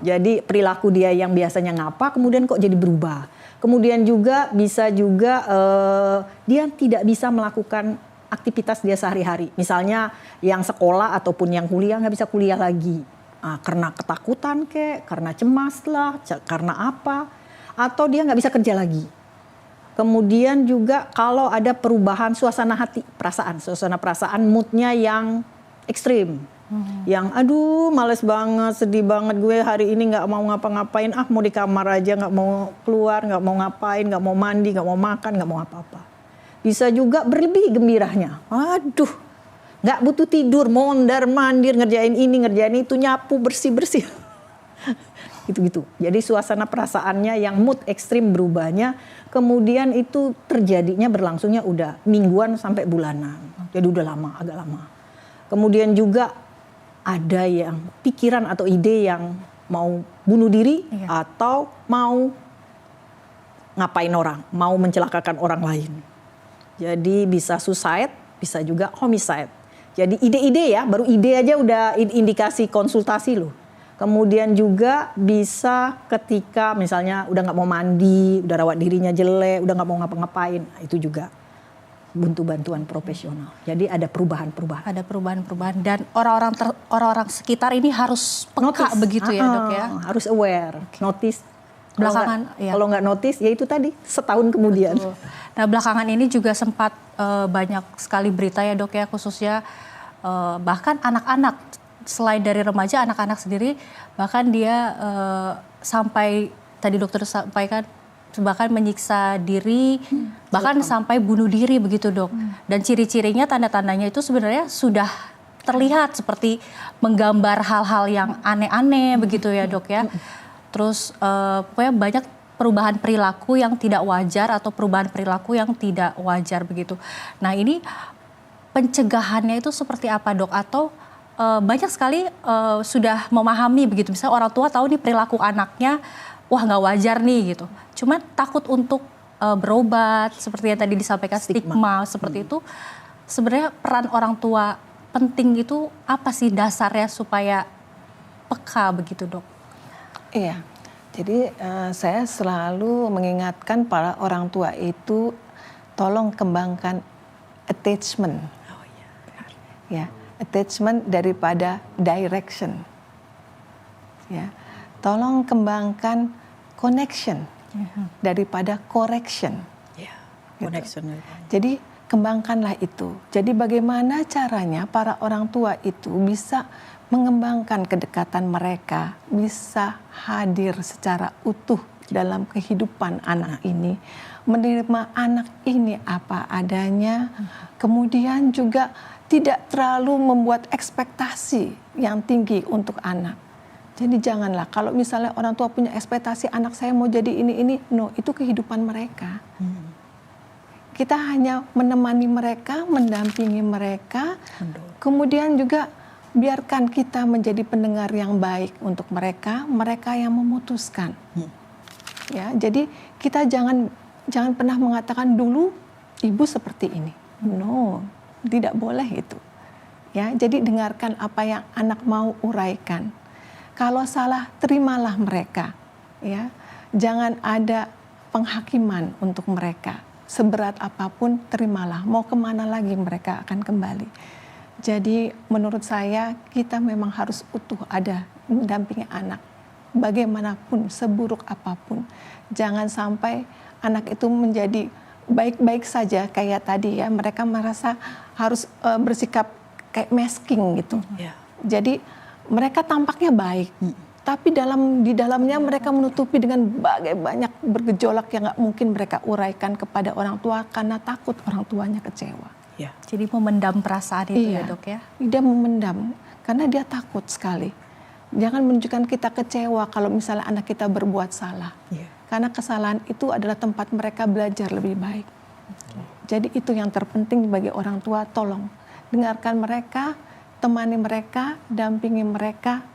C: Jadi perilaku dia yang biasanya ngapa kemudian kok jadi berubah. Kemudian juga bisa juga dia tidak bisa melakukan aktivitas dia sehari-hari. Misalnya yang sekolah ataupun yang kuliah nggak bisa kuliah lagi. Karena ketakutan karena cemas lah, karena apa. Atau dia nggak bisa kerja lagi. Kemudian juga kalau ada perubahan suasana hati, suasana perasaan moodnya yang ekstrim. Yang aduh males banget, sedih banget gue hari ini nggak mau ngapa-ngapain, mau di kamar aja, nggak mau keluar, nggak mau ngapain, nggak mau mandi, nggak mau makan, nggak mau apa-apa. Bisa juga berlebih gembiranya, aduh nggak butuh tidur, mondar mandir ngerjain ini ngerjain itu, nyapu bersih gitu-gitu. Jadi suasana perasaannya yang mood ekstrim berubahnya, kemudian itu terjadinya berlangsungnya udah mingguan sampai bulanan, jadi udah lama, agak lama. Kemudian juga ada yang pikiran atau ide yang mau bunuh diri atau mau ngapain orang, mau mencelakakan orang lain. Jadi bisa suicide, bisa juga homicide. Jadi ide-ide ya, baru ide aja udah indikasi konsultasi loh. Kemudian juga bisa ketika misalnya udah nggak mau mandi, udah rawat dirinya jelek, udah nggak mau ngapa-ngapain, itu juga butuh bantuan profesional. Jadi ada perubahan-perubahan.
A: Ada perubahan-perubahan dan orang-orang sekitar ini harus peka begitu ya dok ya.
C: Harus aware, notice.
A: Belakangan
C: kalau nggak notice ya itu tadi setahun kemudian.
A: Betul. Nah belakangan ini juga sempat banyak sekali berita ya dok ya, khususnya bahkan anak-anak, selain dari remaja, anak-anak sendiri bahkan dia sampai tadi dokter sampaikan bahkan menyiksa diri, bahkan sampai bunuh diri begitu dok. Dan ciri-cirinya, tanda-tandanya itu sebenarnya sudah terlihat seperti menggambar hal-hal yang aneh-aneh begitu ya dok ya. Terus pokoknya banyak perubahan perilaku yang tidak wajar atau perubahan perilaku yang tidak wajar begitu. Nah ini pencegahannya itu seperti apa dok? Atau banyak sekali sudah memahami begitu, misalnya orang tua tahu nih perilaku anaknya, wah nggak wajar nih gitu. Cuma takut untuk berobat, seperti yang tadi disampaikan stigma seperti itu. Sebenarnya peran orang tua penting itu apa sih dasarnya supaya peka begitu dok?
D: Iya, jadi saya selalu mengingatkan para orang tua itu tolong kembangkan attachment. ya. Attachment daripada direction. Ya. Tolong kembangkan connection daripada correction.
C: Connection.
D: Jadi kembangkanlah itu. Jadi bagaimana caranya para orang tua itu bisa mengembangkan kedekatan mereka, bisa hadir secara utuh dalam kehidupan anak ini, menerima anak ini apa adanya, kemudian juga tidak terlalu membuat ekspektasi yang tinggi untuk anak. Jadi janganlah, kalau misalnya orang tua punya ekspektasi anak saya mau jadi ini, no, itu kehidupan mereka. Kita hanya menemani mereka, mendampingi mereka, kemudian juga biarkan kita menjadi pendengar yang baik untuk mereka, mereka yang memutuskan. Ya, jadi kita jangan pernah mengatakan dulu ibu seperti ini. No, tidak boleh itu. Ya, jadi dengarkan apa yang anak mau uraikan. Kalau salah, terimalah mereka. Ya, jangan ada penghakiman untuk mereka. Seberat apapun, terimalah. Mau kemana lagi mereka akan kembali. Jadi menurut saya kita memang harus utuh ada mendampingi anak. Bagaimanapun, seburuk apapun. Jangan sampai anak itu menjadi baik-baik saja kayak tadi ya. Mereka merasa harus bersikap kayak masking gitu. Jadi mereka tampaknya baik. Tapi di dalamnya mereka menutupi dengan banyak bergejolak yang nggak mungkin mereka uraikan kepada orang tua karena takut orang tuanya kecewa.
A: Jadi memendam perasaan itu ya dok ya?
D: Dia memendam karena dia takut sekali. Jangan menunjukkan kita kecewa kalau misalnya anak kita berbuat salah. Karena kesalahan itu adalah tempat mereka belajar lebih baik. Jadi itu yang terpenting bagi orang tua, tolong dengarkan mereka, temani mereka, dampingi mereka.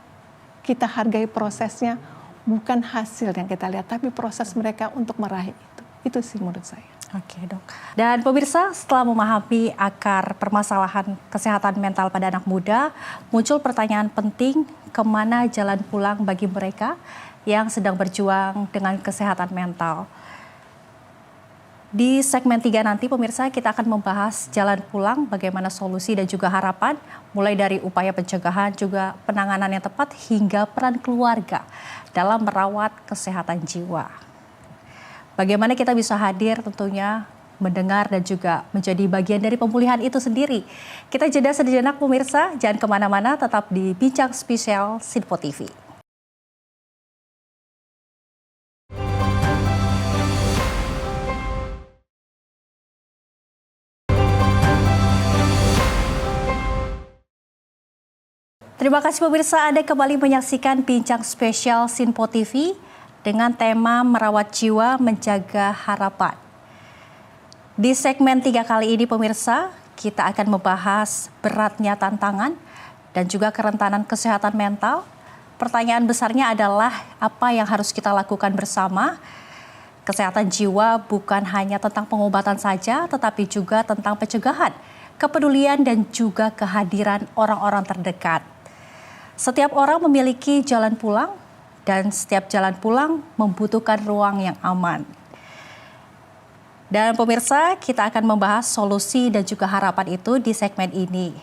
D: Kita hargai prosesnya, bukan hasil yang kita lihat, tapi proses mereka untuk meraih itu. Itu sih menurut saya.
A: Oke dok. Dan pemirsa, setelah memahami akar permasalahan kesehatan mental pada anak muda, muncul pertanyaan penting, kemana jalan pulang bagi mereka yang sedang berjuang dengan kesehatan mental. Di segmen 3 nanti pemirsa kita akan membahas jalan pulang, bagaimana solusi dan juga harapan, mulai dari upaya pencegahan juga penanganan yang tepat hingga peran keluarga dalam merawat kesehatan jiwa. Bagaimana kita bisa hadir tentunya mendengar dan juga menjadi bagian dari pemulihan itu sendiri. Kita jeda sejenak pemirsa, jangan kemana-mana, tetap di Bincang Spesial Sinpo TV. Terima kasih pemirsa, Anda kembali menyaksikan Bincang Spesial Sinpo TV dengan tema merawat jiwa menjaga harapan. Di segmen 3 kali ini pemirsa, kita akan membahas beratnya tantangan dan juga kerentanan kesehatan mental. Pertanyaan besarnya adalah apa yang harus kita lakukan bersama. Kesehatan jiwa bukan hanya tentang pengobatan saja, tetapi juga tentang pencegahan, kepedulian dan juga kehadiran orang-orang terdekat. Setiap orang memiliki jalan pulang dan setiap jalan pulang membutuhkan ruang yang aman. Dan pemirsa, kita akan membahas solusi dan juga harapan itu di segmen ini.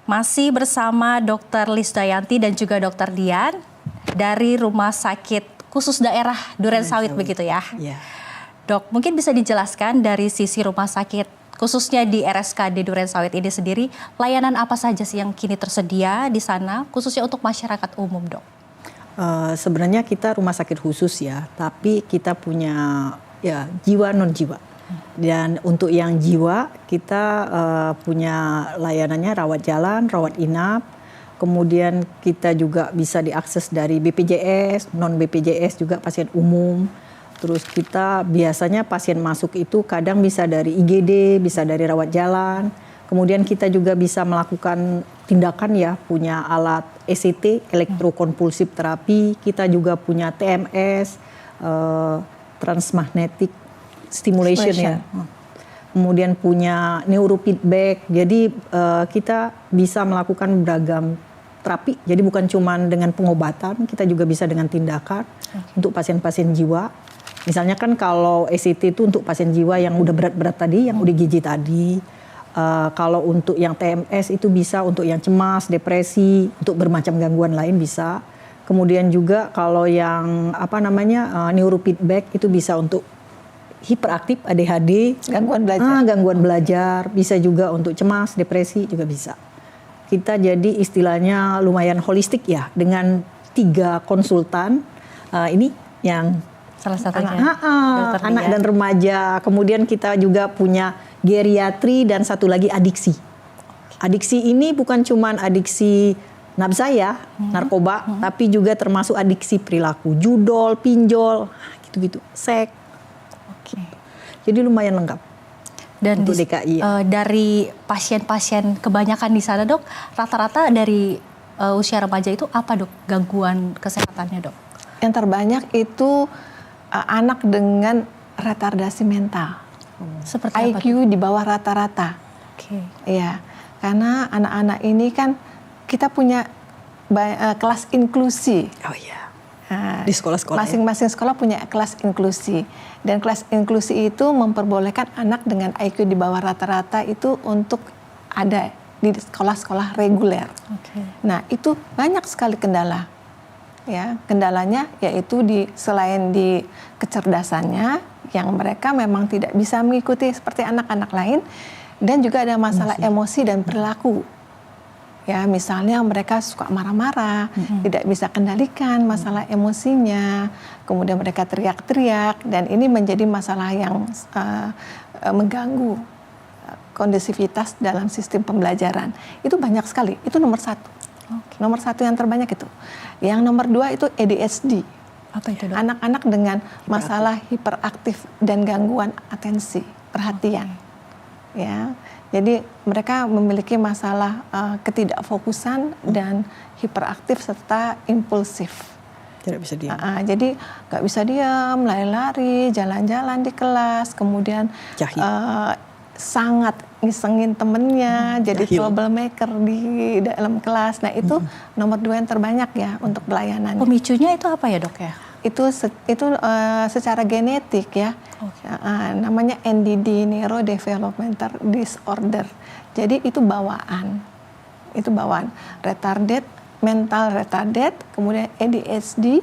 A: Masih bersama Dr. Lisdayanti dan juga Dr. Dian dari Rumah Sakit Khusus Daerah Durensawit begitu ya. Dok, mungkin bisa dijelaskan dari sisi rumah sakit khususnya di RSKD Durensawit ini sendiri, layanan apa saja sih yang kini tersedia di sana, khususnya untuk masyarakat umum, Dok?
C: Sebenarnya kita rumah sakit khusus ya, tapi kita punya ya jiwa non jiwa. Dan untuk yang jiwa kita punya layanannya rawat jalan, rawat inap. Kemudian kita juga bisa diakses dari BPJS, non BPJS juga pasien umum. Terus kita biasanya pasien masuk itu kadang bisa dari IGD, bisa dari rawat jalan. Kemudian kita juga bisa melakukan tindakan ya, punya alat ECT, elektrokonvulsif terapi. Kita juga punya TMS, transmagnetic stimulation ya. Kemudian punya neurofeedback. Jadi kita bisa melakukan beragam terapi. Jadi bukan cuma dengan pengobatan, kita juga bisa dengan tindakan untuk pasien-pasien jiwa. Misalnya kan kalau ECT itu untuk pasien jiwa yang udah berat-berat tadi, yang udah gizi tadi. Kalau untuk yang TMS itu bisa untuk yang cemas, depresi, untuk bermacam gangguan lain bisa. Kemudian juga kalau yang neurofeedback itu bisa untuk hiperaktif, ADHD, gangguan belajar, bisa juga untuk cemas, depresi juga bisa. Kita jadi istilahnya lumayan holistik ya, dengan 3 konsultan. Ini yang
A: Salah satunya
C: anak dan remaja. Kemudian kita juga punya geriatri dan satu lagi adiksi. Adiksi ini bukan cuma adiksi nafsa ya, narkoba, tapi juga termasuk adiksi perilaku, judol, pinjol, gitu-gitu, seks. Jadi lumayan lengkap.
A: Dan
C: untuk DKI.
A: Dari pasien-pasien kebanyakan di sana dok, rata-rata dari usia remaja itu apa dok gangguan kesehatannya dok?
D: Yang terbanyak itu anak dengan retardasi mental.
A: Seperti apa
D: IQ di bawah rata-rata. Iya, karena anak-anak ini kan kita punya kelas inklusi.
C: Oh iya. Di sekolah-sekolah.
D: Masing-masing sekolah punya kelas inklusi. Dan kelas inklusi itu memperbolehkan anak dengan IQ di bawah rata-rata itu untuk ada di sekolah-sekolah reguler. Nah, itu banyak sekali kendala. Ya, kendalanya yaitu selain di kecerdasannya yang mereka memang tidak bisa mengikuti seperti anak-anak lain, dan juga ada masalah emosi dan perilaku. Ya, misalnya mereka suka marah-marah, tidak bisa kendalikan masalah emosinya, kemudian mereka teriak-teriak, dan ini menjadi masalah yang mengganggu kondusivitas dalam sistem pembelajaran. Itu banyak sekali, itu nomor 1. Nomor 1 yang terbanyak itu. Yang nomor 2 itu ADHD.
A: Apa itu dok?
D: Anak-anak dengan masalah hiperaktif dan gangguan atensi, perhatian. Ya, jadi mereka memiliki masalah ketidakfokusan dan hiperaktif serta impulsif.
C: Tidak bisa diam.
D: Jadi nggak bisa diam, lari-lari, jalan-jalan di kelas, kemudian sangat ngisengin temennya, jadi troublemaker di dalam kelas. Nah itu nomor 2 yang terbanyak ya untuk pelayanan.
A: Pemicunya itu apa ya dok ya?
D: Itu secara genetik ya. Namanya NDD, Neurodevelopmental Disorder. Jadi itu bawaan. Mental retarded, kemudian ADHD,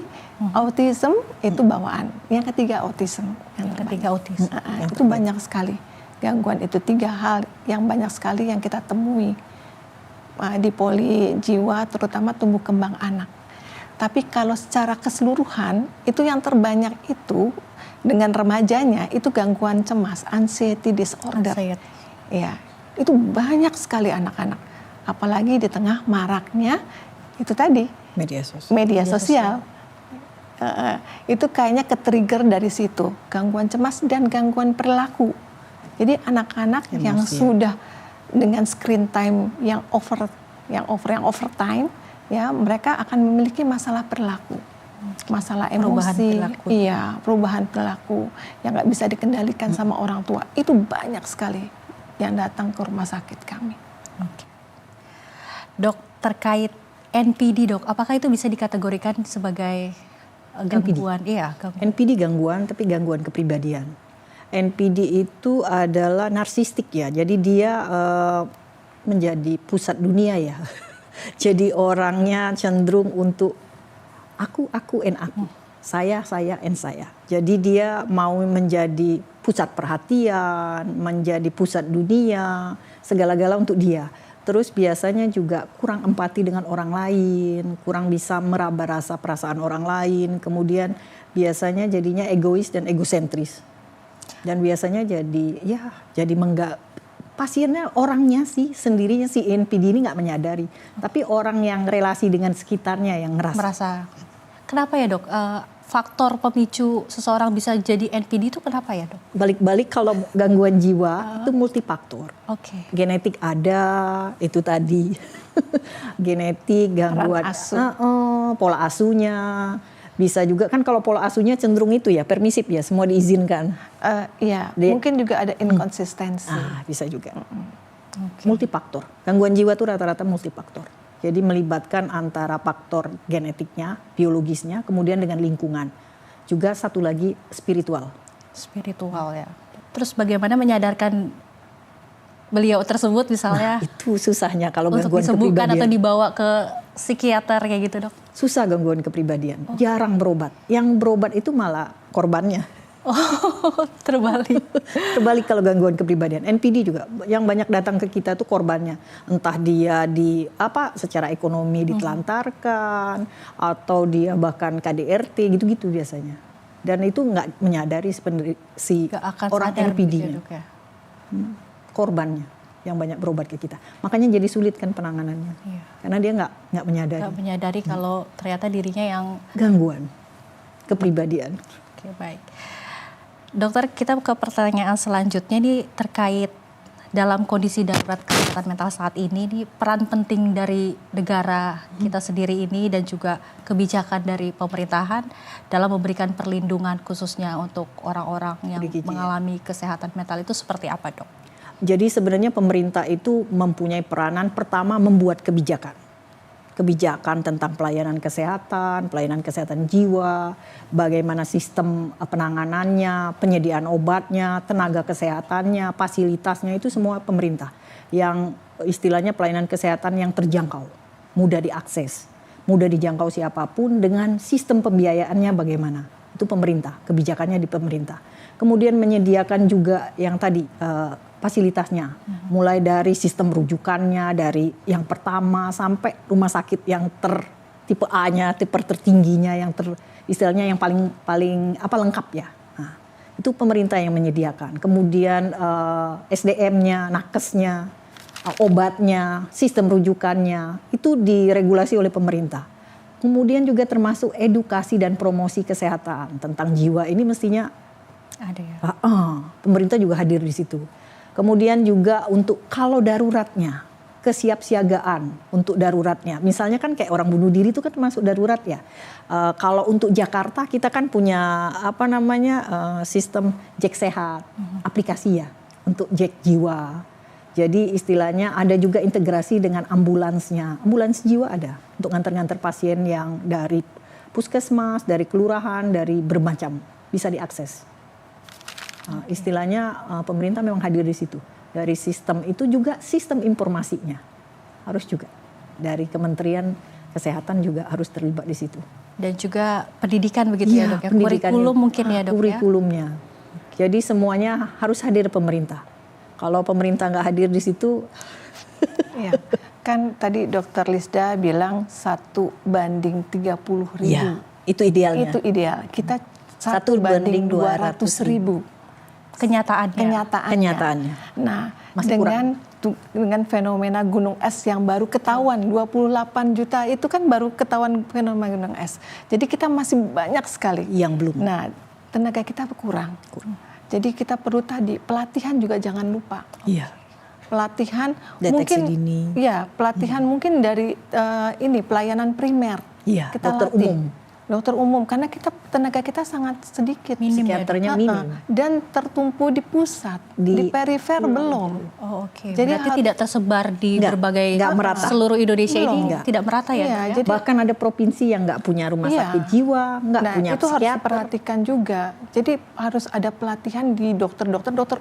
D: autism itu bawaan. Yang ketiga autism. Itu banyak sekali gangguan, itu 3 hal yang banyak sekali yang kita temui di poli jiwa, terutama tumbuh kembang anak. Tapi kalau secara keseluruhan itu yang terbanyak itu dengan remajanya itu gangguan cemas, anxiety disorder. Ya, itu banyak sekali anak-anak. Apalagi di tengah maraknya itu tadi media sosial. Itu kayaknya ke-trigger dari situ, gangguan cemas dan gangguan perilaku. Jadi anak-anak yang sudah dengan screen time yang overtime, ya mereka akan memiliki masalah perilaku, masalah emosi, perubahan perilaku yang nggak bisa dikendalikan sama orang tua. Itu banyak sekali yang datang ke rumah sakit kami.
A: Dok, terkait NPD dok, apakah itu bisa dikategorikan sebagai gangguan?
C: NPD gangguan, tapi gangguan kepribadian. NPD itu adalah narsistik ya, jadi dia menjadi pusat dunia ya. Jadi orangnya cenderung untuk aku and aku, saya and saya. Jadi dia mau menjadi pusat perhatian, menjadi pusat dunia, segala-gala untuk dia. Terus biasanya juga kurang empati dengan orang lain, kurang bisa meraba rasa perasaan orang lain, kemudian biasanya jadinya egois dan egosentris. Dan biasanya jadi pasiennya orangnya sendirinya si NPD ini nggak menyadari, tapi orang yang relasi dengan sekitarnya yang merasa.
A: Kenapa ya dok? Faktor pemicu seseorang bisa jadi NPD itu kenapa ya dok?
C: Balik-balik kalau gangguan jiwa itu multifaktor. Genetik ada, itu tadi genetik, gangguan pola asuhnya. Bisa juga kan kalau pola asuhnya cenderung itu ya permisif ya, semua diizinkan.
D: Mungkin juga ada inkonsistensi.
C: Bisa juga. Multifaktor. Gangguan jiwa itu rata-rata multifaktor. Jadi melibatkan antara faktor genetiknya, biologisnya, kemudian dengan lingkungan. Juga satu lagi spiritual.
A: Spiritual ya. Terus bagaimana menyadarkan beliau tersebut misalnya
C: Itu susahnya kalau
A: untuk
C: gangguan
A: disembuhkan atau
C: kepribadian.
A: dibawa ke psikiater kayak gitu, Dok?
C: Susah gangguan kepribadian, jarang berobat. Yang berobat itu malah korbannya.
A: Oh, terbalik.
C: Terbalik kalau gangguan kepribadian. NPD juga yang banyak datang ke kita tuh korbannya. Entah dia secara ekonomi ditelantarkan atau dia bahkan KDRT gitu-gitu biasanya. Dan itu nggak menyadari sebenarnya si
A: Gak akan
C: orang
A: sadar
C: NPD-nya.
A: gitu ya, Dok, ya?
C: Korbannya yang banyak berobat ke kita. Makanya jadi sulit kan penanganannya.
A: Iya.
C: Karena dia nggak menyadari
A: Gak menyadari kalau ternyata dirinya yang
C: gangguan kepribadian.
A: Oke, baik. Dokter, kita ke pertanyaan selanjutnya nih terkait dalam kondisi darurat kesehatan mental saat ini, peran penting dari negara kita sendiri ini dan juga kebijakan dari pemerintahan dalam memberikan perlindungan khususnya untuk orang-orang yang mengalami kesehatan mental itu seperti apa, Dok?
C: Jadi sebenarnya pemerintah itu mempunyai peranan pertama membuat kebijakan tentang pelayanan kesehatan jiwa, bagaimana sistem penanganannya, penyediaan obatnya, tenaga kesehatannya, fasilitasnya itu semua pemerintah. Yang istilahnya pelayanan kesehatan yang terjangkau, mudah diakses, mudah dijangkau siapapun dengan sistem pembiayaannya bagaimana. Itu pemerintah, kebijakannya di pemerintah. Kemudian menyediakan juga yang tadi fasilitasnya, mulai dari sistem rujukannya, dari yang pertama sampai rumah sakit yang tipe A-nya, tipe tertingginya, yang istilahnya yang paling lengkap ya. Nah, itu pemerintah yang menyediakan. Kemudian SDM-nya, nakesnya, obatnya, sistem rujukannya itu diregulasi oleh pemerintah. Kemudian juga termasuk edukasi dan promosi kesehatan tentang jiwa ini mestinya
A: ada ya.
C: Pemerintah juga hadir di situ. Kemudian juga untuk kalau daruratnya, kesiapsiagaan untuk daruratnya. Misalnya kan kayak orang bunuh diri itu kan termasuk darurat ya. Kalau untuk Jakarta kita kan punya sistem Jack Sehat, aplikasi ya untuk Jack Jiwa. Jadi istilahnya ada juga integrasi dengan ambulansnya. Ambulans jiwa ada untuk nganter-nganter pasien yang dari puskesmas, dari kelurahan, dari bermacam bisa diakses. Istilahnya pemerintah memang hadir di situ. Dari sistem itu juga sistem informasinya harus juga dari Kementerian Kesehatan juga harus terlibat di situ.
A: Dan juga pendidikan begitu ya, Dok ya. Kurikulum mungkin ya, Dok,
C: kurikulumnya. Jadi semuanya harus hadir pemerintah. Kalau pemerintah nggak hadir di situ,
D: ya, kan tadi Dokter Lisda bilang 1:30.000.
C: Ya, itu idealnya.
D: Itu ideal. Kita 1:200.000.
A: Kenyataannya.
D: Nah,
C: masih
D: dengan fenomena gunung es yang baru ketahuan 28 juta itu kan baru ketahuan fenomena gunung es. Jadi kita masih banyak sekali
C: yang belum.
D: Nah, tenaga kita kurang. Jadi kita perlu tadi pelatihan juga jangan lupa.
C: Iya.
D: Pelatihan
C: deteksi
D: mungkin
C: dini.
D: Ya, pelatihan mungkin dari pelayanan primer.
C: Iya,
D: kita
C: dokter
D: latih.
C: umum.
D: Dokter umum karena tenaga kita sangat sedikit,
C: psikiaternya minim
D: dan tertumpu di pusat, di perifer belum.
A: Oh, oke.
D: Jadi
A: berarti tidak tersebar di berbagai
C: merata.
A: Seluruh Indonesia
D: Belum.
A: ini tidak merata ya.
D: Iya,
A: Jadi,
C: bahkan ada provinsi yang nggak punya rumah sakit jiwa, nggak punya
D: itu harus
C: psikiater.
D: diperhatikan juga. Jadi harus ada pelatihan di dokter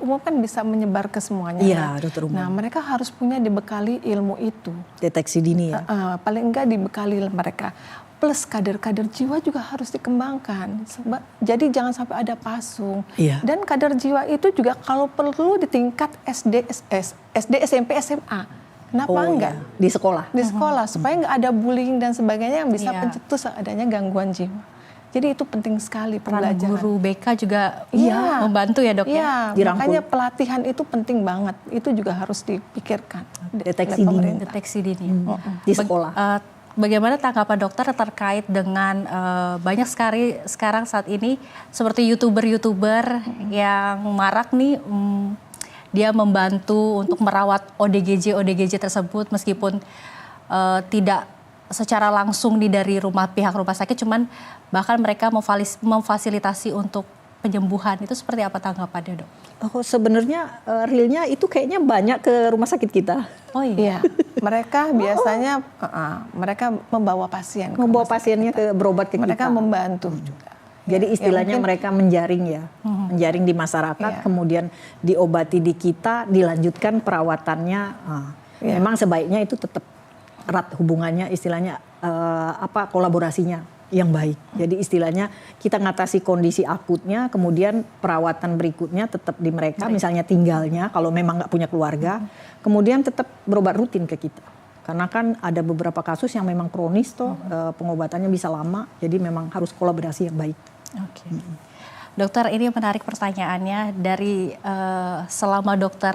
D: umum kan bisa menyebar ke semuanya.
C: Iya, dokter umum.
D: Nah, mereka harus punya dibekali ilmu itu.
C: Deteksi dini ya.
D: Paling enggak dibekali mereka. Plus kader-kader jiwa juga harus dikembangkan. Jadi jangan sampai ada pasung.
C: Iya.
D: Dan kader jiwa itu juga kalau perlu di tingkat SD, SMP, SMA. Kenapa enggak?
C: Iya. Di sekolah.
D: Di sekolah, supaya enggak ada bullying dan sebagainya yang bisa pencetus adanya gangguan jiwa. Jadi itu penting sekali pembelajaran.
A: Guru BK juga membantu ya, Dok ya.
D: Makanya pelatihan itu penting banget. Itu juga harus dipikirkan.
C: Deteksi dini.
A: Deteksi dini.
C: Di sekolah.
A: Bagaimana tanggapan dokter terkait dengan banyak sekali sekarang saat ini seperti YouTuber yang marak nih, dia membantu untuk merawat ODGJ tersebut meskipun tidak secara langsung dari pihak rumah sakit, cuman bahkan mereka memfasilitasi untuk penyembuhan. Itu seperti apa tanggapannya, Dok?
C: Sebenarnya realnya itu kayaknya banyak ke rumah sakit kita.
D: Oh iya. Mereka biasanya mereka membawa pasien.
C: Membawa pasiennya berobat ke
D: mereka
C: kita.
D: Membantu juga.
C: Jadi istilahnya
D: mungkin,
C: mereka menjaring ya, menjaring di masyarakat, kemudian diobati di kita, dilanjutkan perawatannya. Memang sebaiknya itu tetap erat hubungannya, istilahnya kolaborasinya yang baik. Jadi istilahnya kita ngatasi kondisi akutnya, kemudian perawatan berikutnya tetap di mereka, misalnya tinggalnya kalau memang nggak punya keluarga, kemudian tetap berobat rutin ke kita. Karena kan ada beberapa kasus yang memang kronis pengobatannya bisa lama, jadi memang harus kolaborasi yang baik.
A: Oke. Dokter, ini menarik pertanyaannya dari selama dokter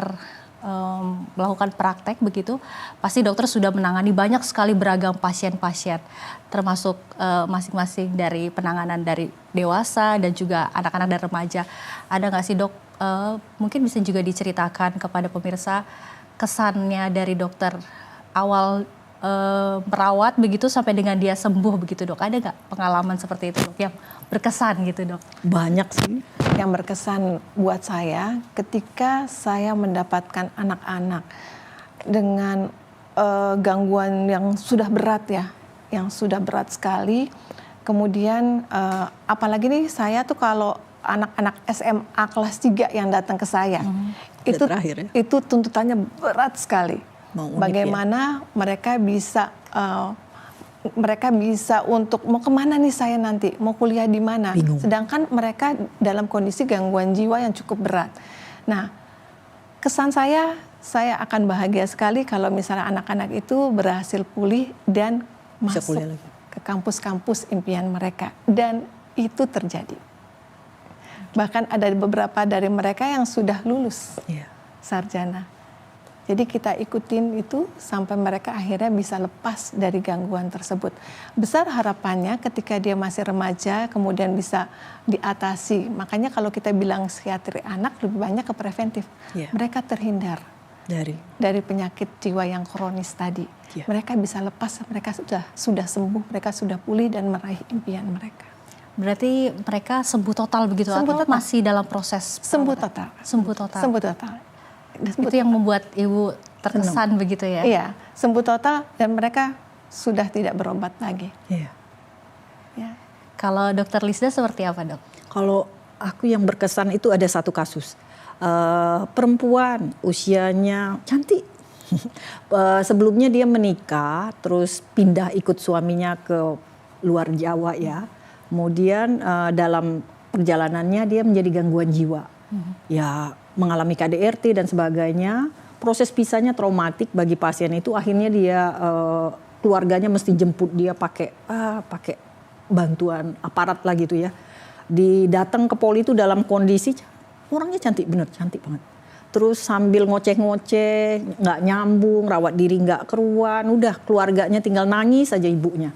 A: melakukan praktek begitu, pasti dokter sudah menangani banyak sekali beragam pasien-pasien, termasuk masing-masing dari penanganan dari dewasa dan juga anak-anak dan remaja. Ada nggak sih dok, mungkin bisa juga diceritakan kepada pemirsa kesannya dari dokter awal merawat begitu sampai dengan dia sembuh begitu dok? Ada nggak pengalaman seperti itu dok yang berkesan gitu dok?
C: Banyak sih.
D: Yang berkesan buat saya ketika saya mendapatkan anak-anak dengan gangguan yang sudah berat ya, yang sudah berat sekali. Kemudian apalagi nih saya tuh kalau anak-anak SMA kelas 3 yang datang ke saya, itu tuntutannya berat sekali. Bagaimana mereka bisa untuk mau kemana nih saya nanti, mau kuliah di mana. Sedangkan mereka dalam kondisi gangguan jiwa yang cukup berat. Nah, kesan saya akan bahagia sekali kalau misalnya anak-anak itu berhasil pulih dan masuk ke kampus-kampus impian mereka. Dan itu terjadi. Bahkan ada beberapa dari mereka yang sudah lulus sarjana. Jadi kita ikutin itu sampai mereka akhirnya bisa lepas dari gangguan tersebut. Besar harapannya ketika dia masih remaja kemudian bisa diatasi. Makanya kalau kita bilang psikiatri anak lebih banyak ke preventif. Mereka terhindar dari penyakit jiwa yang kronis tadi. Mereka bisa lepas, mereka sudah sembuh, mereka sudah pulih dan meraih impian mereka.
A: Berarti mereka sembuh total begitu atau masih dalam proses
D: sembuh total?
A: Sembuh total.
D: Sembuh total.
A: Itu yang membuat ibu terkesan begitu ya?
D: Iya, sembuh total dan mereka sudah tidak berobat lagi.
C: Iya.
D: Ya.
A: Kalau dokter Lisda seperti apa dok?
C: Kalau aku yang berkesan itu ada satu kasus. Perempuan usianya cantik. Sebelumnya dia menikah, terus pindah ikut suaminya ke luar Jawa ya. Kemudian dalam perjalanannya dia menjadi gangguan jiwa. Ya mengalami KDRT dan sebagainya, proses pisahnya traumatik bagi pasien itu. Akhirnya dia keluarganya mesti jemput dia pakai bantuan aparat lah gitu ya. Datang ke poli itu dalam kondisi orangnya cantik banget. Terus sambil ngoceh-ngoceh, nggak nyambung, rawat diri nggak keruan, udah keluarganya tinggal nangis aja ibunya.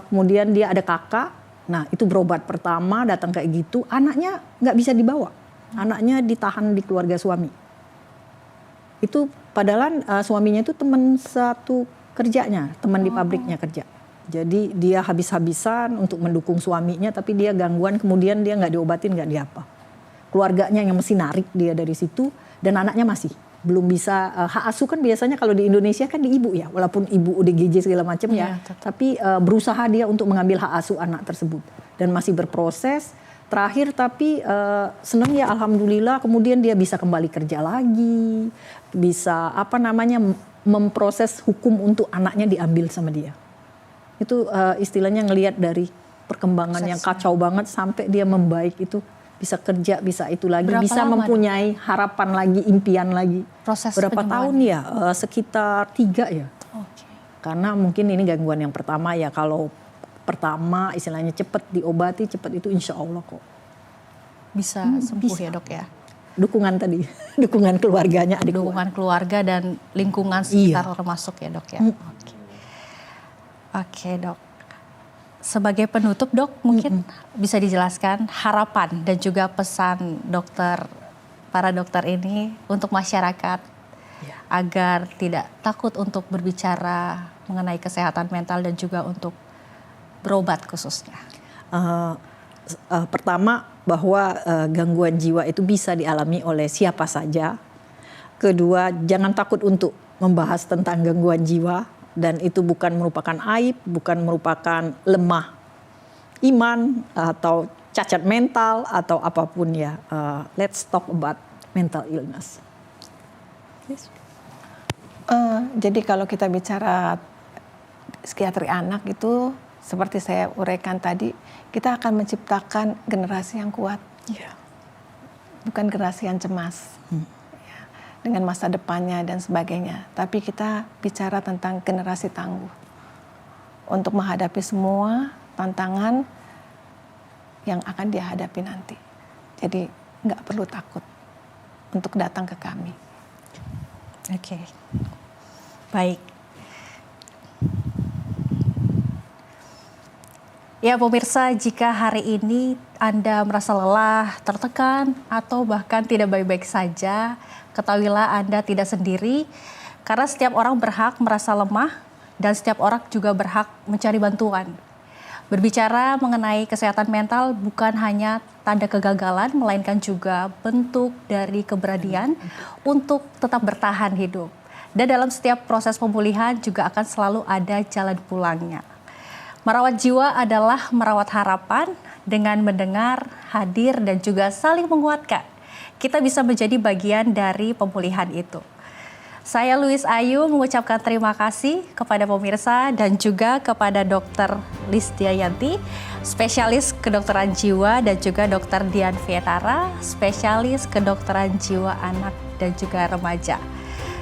C: Kemudian dia ada kakak, nah itu berobat pertama datang kayak gitu, anaknya nggak bisa dibawa. Anaknya ditahan di keluarga suami. Itu padahal suaminya itu teman satu kerjanya, teman di pabriknya kerja. Jadi dia habis-habisan untuk mendukung suaminya, tapi dia gangguan, kemudian dia nggak diobatin, nggak diapa. Keluarganya yang mesti narik dia dari situ, dan anaknya masih belum bisa. Hak asuh kan biasanya kalau di Indonesia kan di ibu ya, walaupun ibu ODGJ segala macam ya, tapi berusaha dia untuk mengambil hak asuh anak tersebut dan masih berproses. Terakhir tapi senang ya alhamdulillah, kemudian dia bisa kembali kerja lagi, bisa memproses hukum untuk anaknya diambil sama dia. Itu istilahnya ngelihat dari perkembangan yang kacau banget sampai dia membaik itu, bisa kerja, bisa itu lagi,
A: berapa
C: bisa
A: lama,
C: mempunyai harapan lagi, impian lagi.
A: Proses
C: berapa tahun ya? Sekitar 3 ya. Karena mungkin ini gangguan yang pertama ya, kalau pertama istilahnya cepat diobati, cepat itu insya Allah kok.
A: Bisa sembuh ya dok ya?
C: Dukungan tadi, dukungan keluarganya.
A: Dukungan keluarga dan lingkungan sekitar termasuk ya dok ya? Oke dok. Sebagai penutup dok, mungkin bisa dijelaskan harapan dan juga pesan para dokter ini untuk masyarakat agar tidak takut untuk berbicara mengenai kesehatan mental dan juga untuk berobat khususnya.
C: Pertama bahwa gangguan jiwa itu bisa dialami oleh siapa saja. Kedua, jangan takut untuk membahas tentang gangguan jiwa, dan itu bukan merupakan aib, bukan merupakan lemah. iman atau cacat mental atau apapun ya. Let's talk about mental illness. Yes.
D: Jadi kalau kita bicara psikiatri anak itu seperti saya uraikan tadi, kita akan menciptakan generasi yang kuat, bukan generasi yang cemas. Ya, dengan masa depannya dan sebagainya. Tapi kita bicara tentang generasi tangguh untuk menghadapi semua tantangan yang akan dia hadapi nanti. Jadi nggak perlu takut untuk datang ke kami.
A: Oke, baik. Ya pemirsa, jika hari ini Anda merasa lelah, tertekan, atau bahkan tidak baik-baik saja, ketahuilah Anda tidak sendiri, karena setiap orang berhak merasa lemah, dan setiap orang juga berhak mencari bantuan. Berbicara mengenai kesehatan mental bukan hanya tanda kegagalan, melainkan juga bentuk dari keberanian untuk tetap bertahan hidup. Dan dalam setiap proses pemulihan juga akan selalu ada jalan pulangnya. Merawat jiwa adalah merawat harapan dengan mendengar, hadir, dan juga saling menguatkan. Kita bisa menjadi bagian dari pemulihan itu. Saya Louise Ayu mengucapkan terima kasih kepada pemirsa dan juga kepada Dr. Lisdia Yanti, spesialis kedokteran jiwa, dan juga Dr. Dian Vietara, spesialis kedokteran jiwa anak dan juga remaja.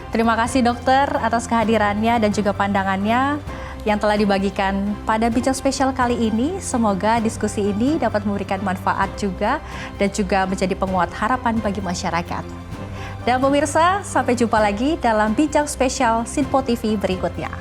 A: Terima kasih dokter atas kehadirannya dan juga pandangannya yang telah dibagikan pada bincang spesial kali ini. Semoga diskusi ini dapat memberikan manfaat juga dan juga menjadi penguat harapan bagi masyarakat. Dan pemirsa, sampai jumpa lagi dalam bincang spesial Sinpo TV berikutnya.